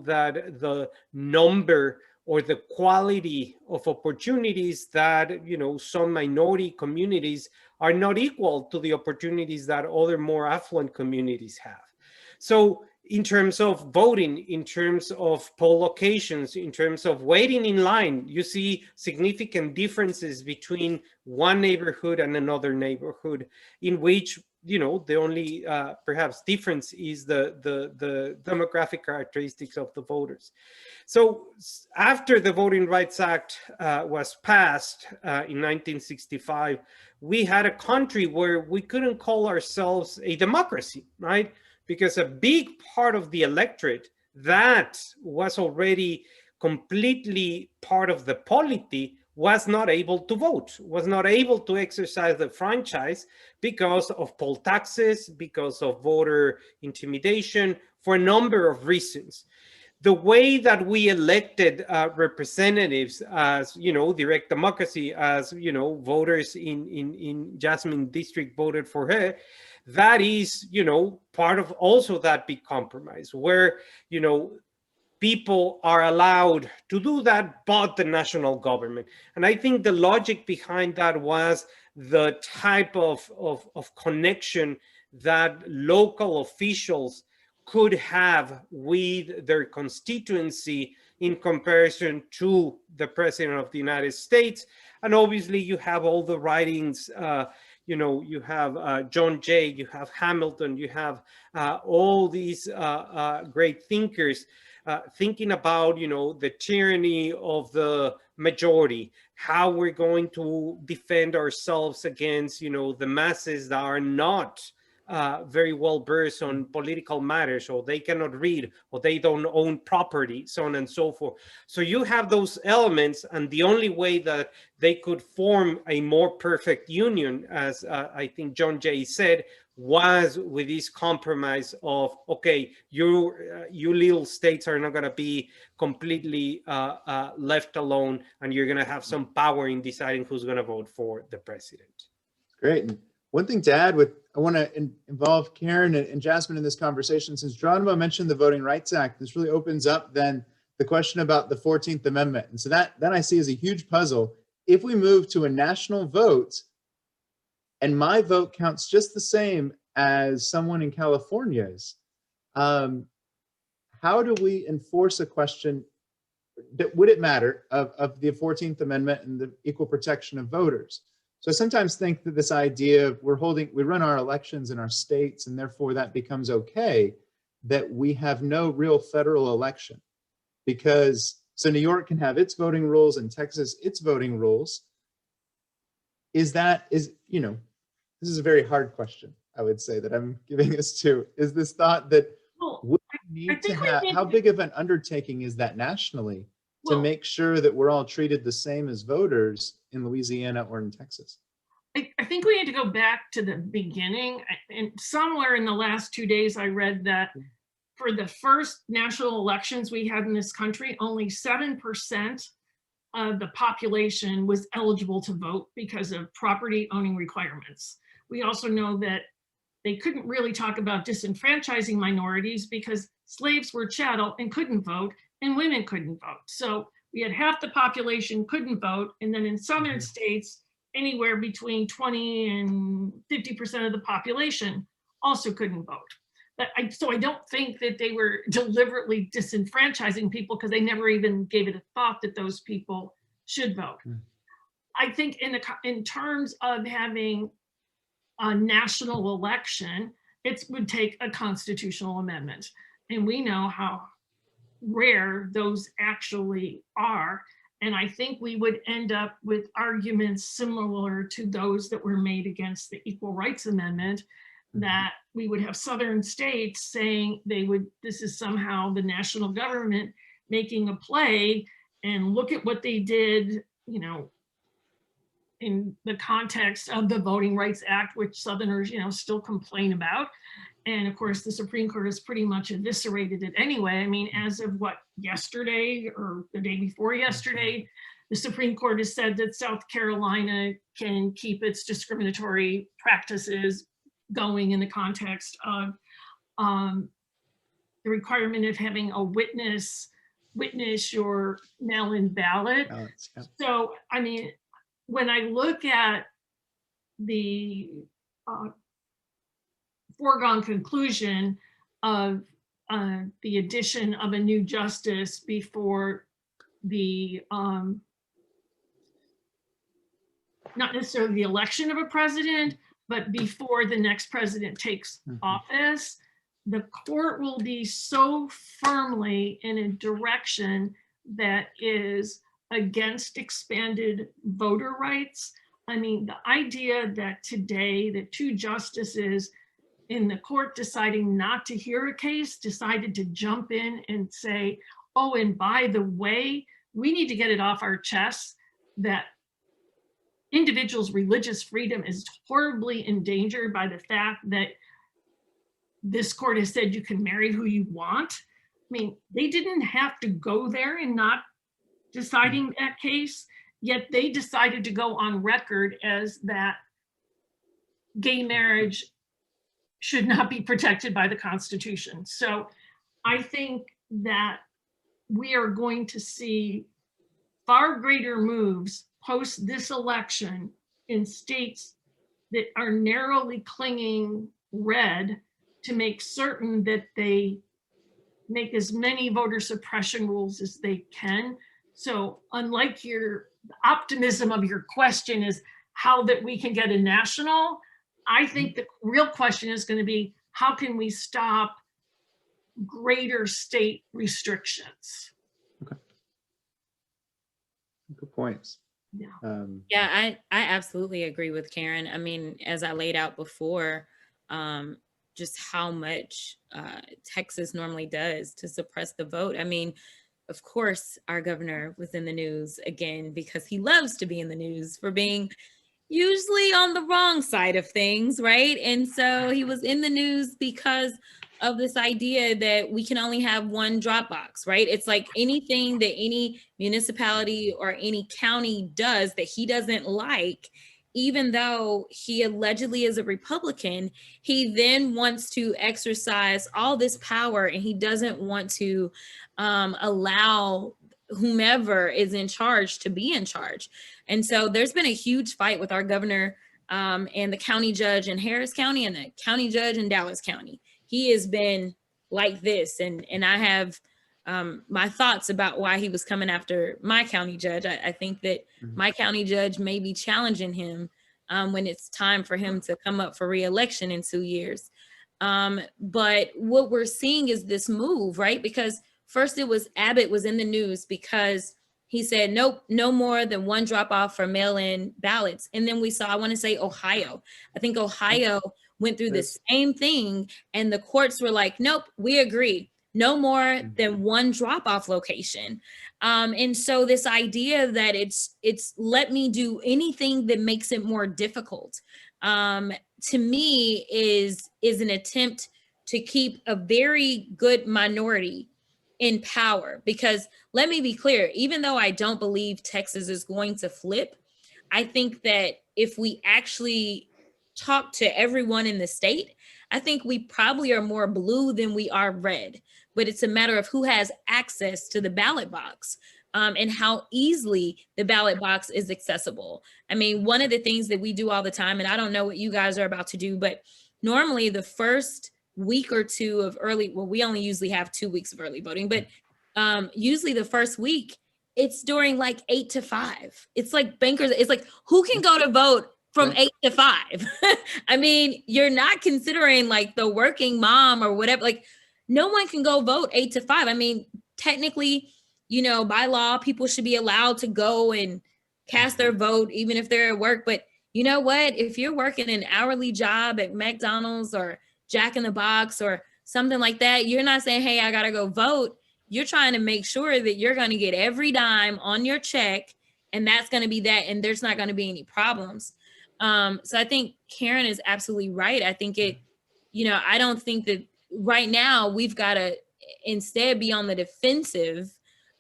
that the number or the quality of opportunities that, some minority communities are not equal to the opportunities that other more affluent communities have. So in terms of voting, in terms of poll locations, in terms of waiting in line, you see significant differences between one neighborhood and another neighborhood, in which the only perhaps difference is the demographic characteristics of the voters. So after the Voting Rights Act was passed in 1965, we had a country where we couldn't call ourselves a democracy, right? Because a big part of the electorate that was already completely part of the polity was not able to vote, was not able to exercise the franchise because of poll taxes, because of voter intimidation, for a number of reasons. The way that we elected representatives as, direct democracy, as, voters in Jasmine district voted for her, that is, part of also that big compromise where, people are allowed to do that, but the national government. And I think the logic behind that was the type of connection that local officials could have with their constituency in comparison to the president of the United States. And obviously you have all the writings, you have John Jay, you have Hamilton, you have all these great thinkers thinking about, the tyranny of the majority, how we're going to defend ourselves against, the masses that are not very well versed on political matters, or they cannot read, or they don't own property, so on and so forth. So you have those elements, and the only way that they could form a more perfect union, as I think John Jay said, was with this compromise of, okay, you little states are not going to be completely left alone, and you're going to have some power in deciding who's going to vote for the president. Great. And one thing to add with I want to involve Karen and Jasmine in this conversation. Since Jeronimo mentioned the Voting Rights Act, this really opens up then the question about the 14th Amendment. And so that I see as a huge puzzle. If we move to a national vote and my vote counts just the same as someone in California's, how do we enforce a question that would it matter of the 14th Amendment and the equal protection of voters? So I sometimes think that this idea of we run our elections in our states and therefore that becomes okay, that we have no real federal election because, so New York can have its voting rules and Texas, its voting rules. This is a very hard question, I would say, that I'm giving us to, is this thought that we need to have, how big of an undertaking is that nationally to make sure that we're all treated the same as voters in Louisiana or in Texas? I think we need to go back to the beginning. And somewhere in the last 2 days, I read that for the first national elections we had in this country, only 7% of the population was eligible to vote because of property owning requirements. We also know that they couldn't really talk about disenfranchising minorities because slaves were chattel and couldn't vote, and women couldn't vote. So we had half the population couldn't vote, and then in southern states, anywhere between 20 and 50% of the population also couldn't vote. So I don't think that they were deliberately disenfranchising people because they never even gave it a thought that those people should vote. I think in terms of having a national election, it would take a constitutional amendment. And we know how rare those actually are. And I think we would end up with arguments similar to those that were made against the Equal Rights Amendment, that we would have southern states saying this is somehow the national government making a play, and look at what they did, in the context of the Voting Rights Act, which Southerners, still complain about. And of course, the Supreme Court has pretty much eviscerated it anyway. I mean, as of yesterday or the day before yesterday, the Supreme Court has said that South Carolina can keep its discriminatory practices going in the context of the requirement of having a witness your mail-in ballot. So, I mean, when I look at the foregone conclusion of the addition of a new justice before the, not necessarily the election of a president, but before the next president takes office, the court will be so firmly in a direction that is against expanded voter rights. I mean, the idea that today the two justices in the court deciding not to hear a case decided to jump in and say, oh, and by the way, we need to get it off our chests that individuals' religious freedom is horribly endangered by the fact that this court has said you can marry who you want. I mean, they didn't have to go there in not deciding that case, yet they decided to go on record as that gay marriage should not be protected by the Constitution. So I think that we are going to see far greater moves post this election in states that are narrowly clinging red to make certain that they make as many voter suppression rules as they can. So unlike the optimism of your question is how that we can get a national, I think the real question is going to be, how can we stop greater state restrictions? Okay. Good points. Yeah. I absolutely agree with Karen. I mean, as I laid out before, just how much Texas normally does to suppress the vote. I mean, of course, our governor was in the news again because he loves to be in the news for being usually on the wrong side of things, right? And so he was in the news because of this idea that we can only have one drop box, right? It's like anything that any municipality or any county does that he doesn't like, even though he allegedly is a Republican, he then wants to exercise all this power, and he doesn't want to allow whomever is in charge to be in charge. And so there's been a huge fight with our governor and the county judge in Harris County and the county judge in Dallas County. He has been like this, and I have my thoughts about why he was coming after my county judge. I think that my county judge may be challenging him when it's time for him to come up for re-election in 2 years. But what we're seeing is this move, right? Because first it was Abbott was in the news because he said, nope, no more than one drop off for mail-in ballots. And then we saw, I want to say Ohio. I think Ohio went through the same thing, and the courts were like, nope, we agree. No more than one drop-off location. And so this idea that it's let me do anything that makes it more difficult, to me is an attempt to keep a very good minority in power. Because let me be clear, even though I don't believe Texas is going to flip, I think that if we actually talk to everyone in the state, I think we probably are more blue than we are red. But it's a matter of who has access to the ballot box and how easily the ballot box is accessible. I mean, one of the things that we do all the time, and I don't know what you guys are about to do, but normally the first week or two of early, well, we only usually have 2 weeks of early voting, but usually the first week, it's during like 8 to 5. It's like bankers, it's like, who can go to vote from 8 to 5? I mean, you're not considering like the working mom or whatever, like no one can go vote 8 to 5. I mean, technically, you know, by law, people should be allowed to go and cast their vote, even if they're at work. But you know what? If you're working an hourly job at McDonald's or Jack in the Box or something like that, you're not saying, hey, I got to go vote. You're trying to make sure that you're going to get every dime on your check, and that's going to be that, and there's not going to be any problems. So I think Karen is absolutely right. I think it, you know, I don't think that right now we've got to instead be on the defensive.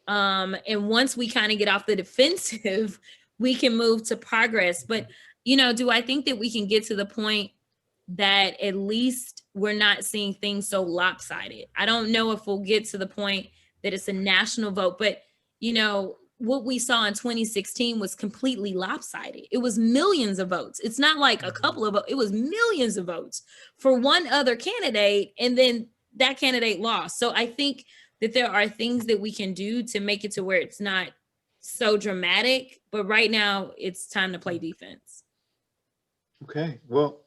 And once we kind of get off the defensive, we can move to progress. But, you know, do I think that we can get to the point that at least we're not seeing things so lopsided? I don't know if we'll get to the point that it's a national vote, but, you know, what we saw in 2016 was completely lopsided. It was millions of votes. It's not like a couple of votes. It was millions of votes for one other candidate, and then that candidate lost. So I think that there are things that we can do to make it to where it's not so dramatic, but right now it's time to play defense. Okay, well,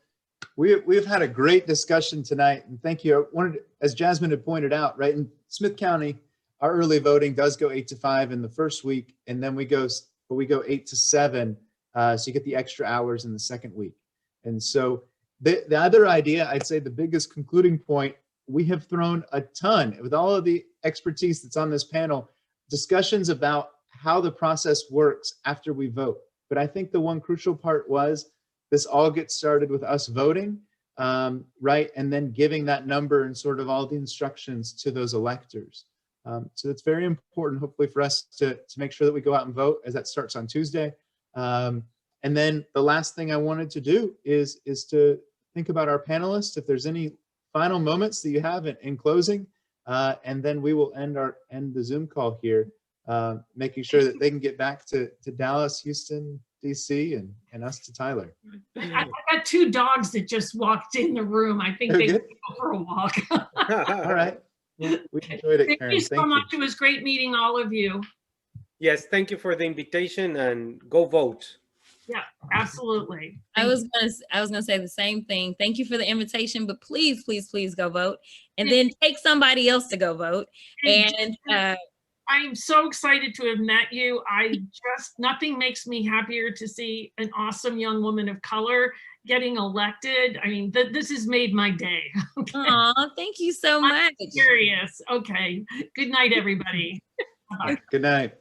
we've had a great discussion tonight, and thank you. I wanted, as Jasmine had pointed out, right, in Smith County, our early voting does go 8 to 5 in the first week, and then we go 8 to 7, so you get the extra hours in the second week. And so the other idea, I'd say the biggest concluding point, we have thrown a ton, with all of the expertise that's on this panel, discussions about how the process works after we vote. But I think the one crucial part was this all gets started with us voting, right? And then giving that number and sort of all the instructions to those electors. So it's very important, hopefully, for us to make sure that we go out and vote, as that starts on Tuesday. And then the last thing I wanted to do is to think about our panelists, if there's any final moments that you have in closing, and then we will end the Zoom call here, making sure that they can get back to Dallas, Houston, DC, and us to Tyler. I got 2 dogs that just walked in the room. I think they could go for a walk. All right. Yeah, we enjoyed it, Karen. Thank you so much. It was great meeting all of you. Yes, thank you for the invitation, and go vote. Yeah, absolutely. I was gonna say the same thing. Thank you for the invitation, but please, please, please go vote, and then take somebody else to go vote. And I'm so excited to have met you. Nothing makes me happier to see an awesome young woman of color getting elected. I mean, this has made my day. Okay. Aw, thank you so much. I'm serious. Okay. Good night, everybody. Bye-bye. Good night.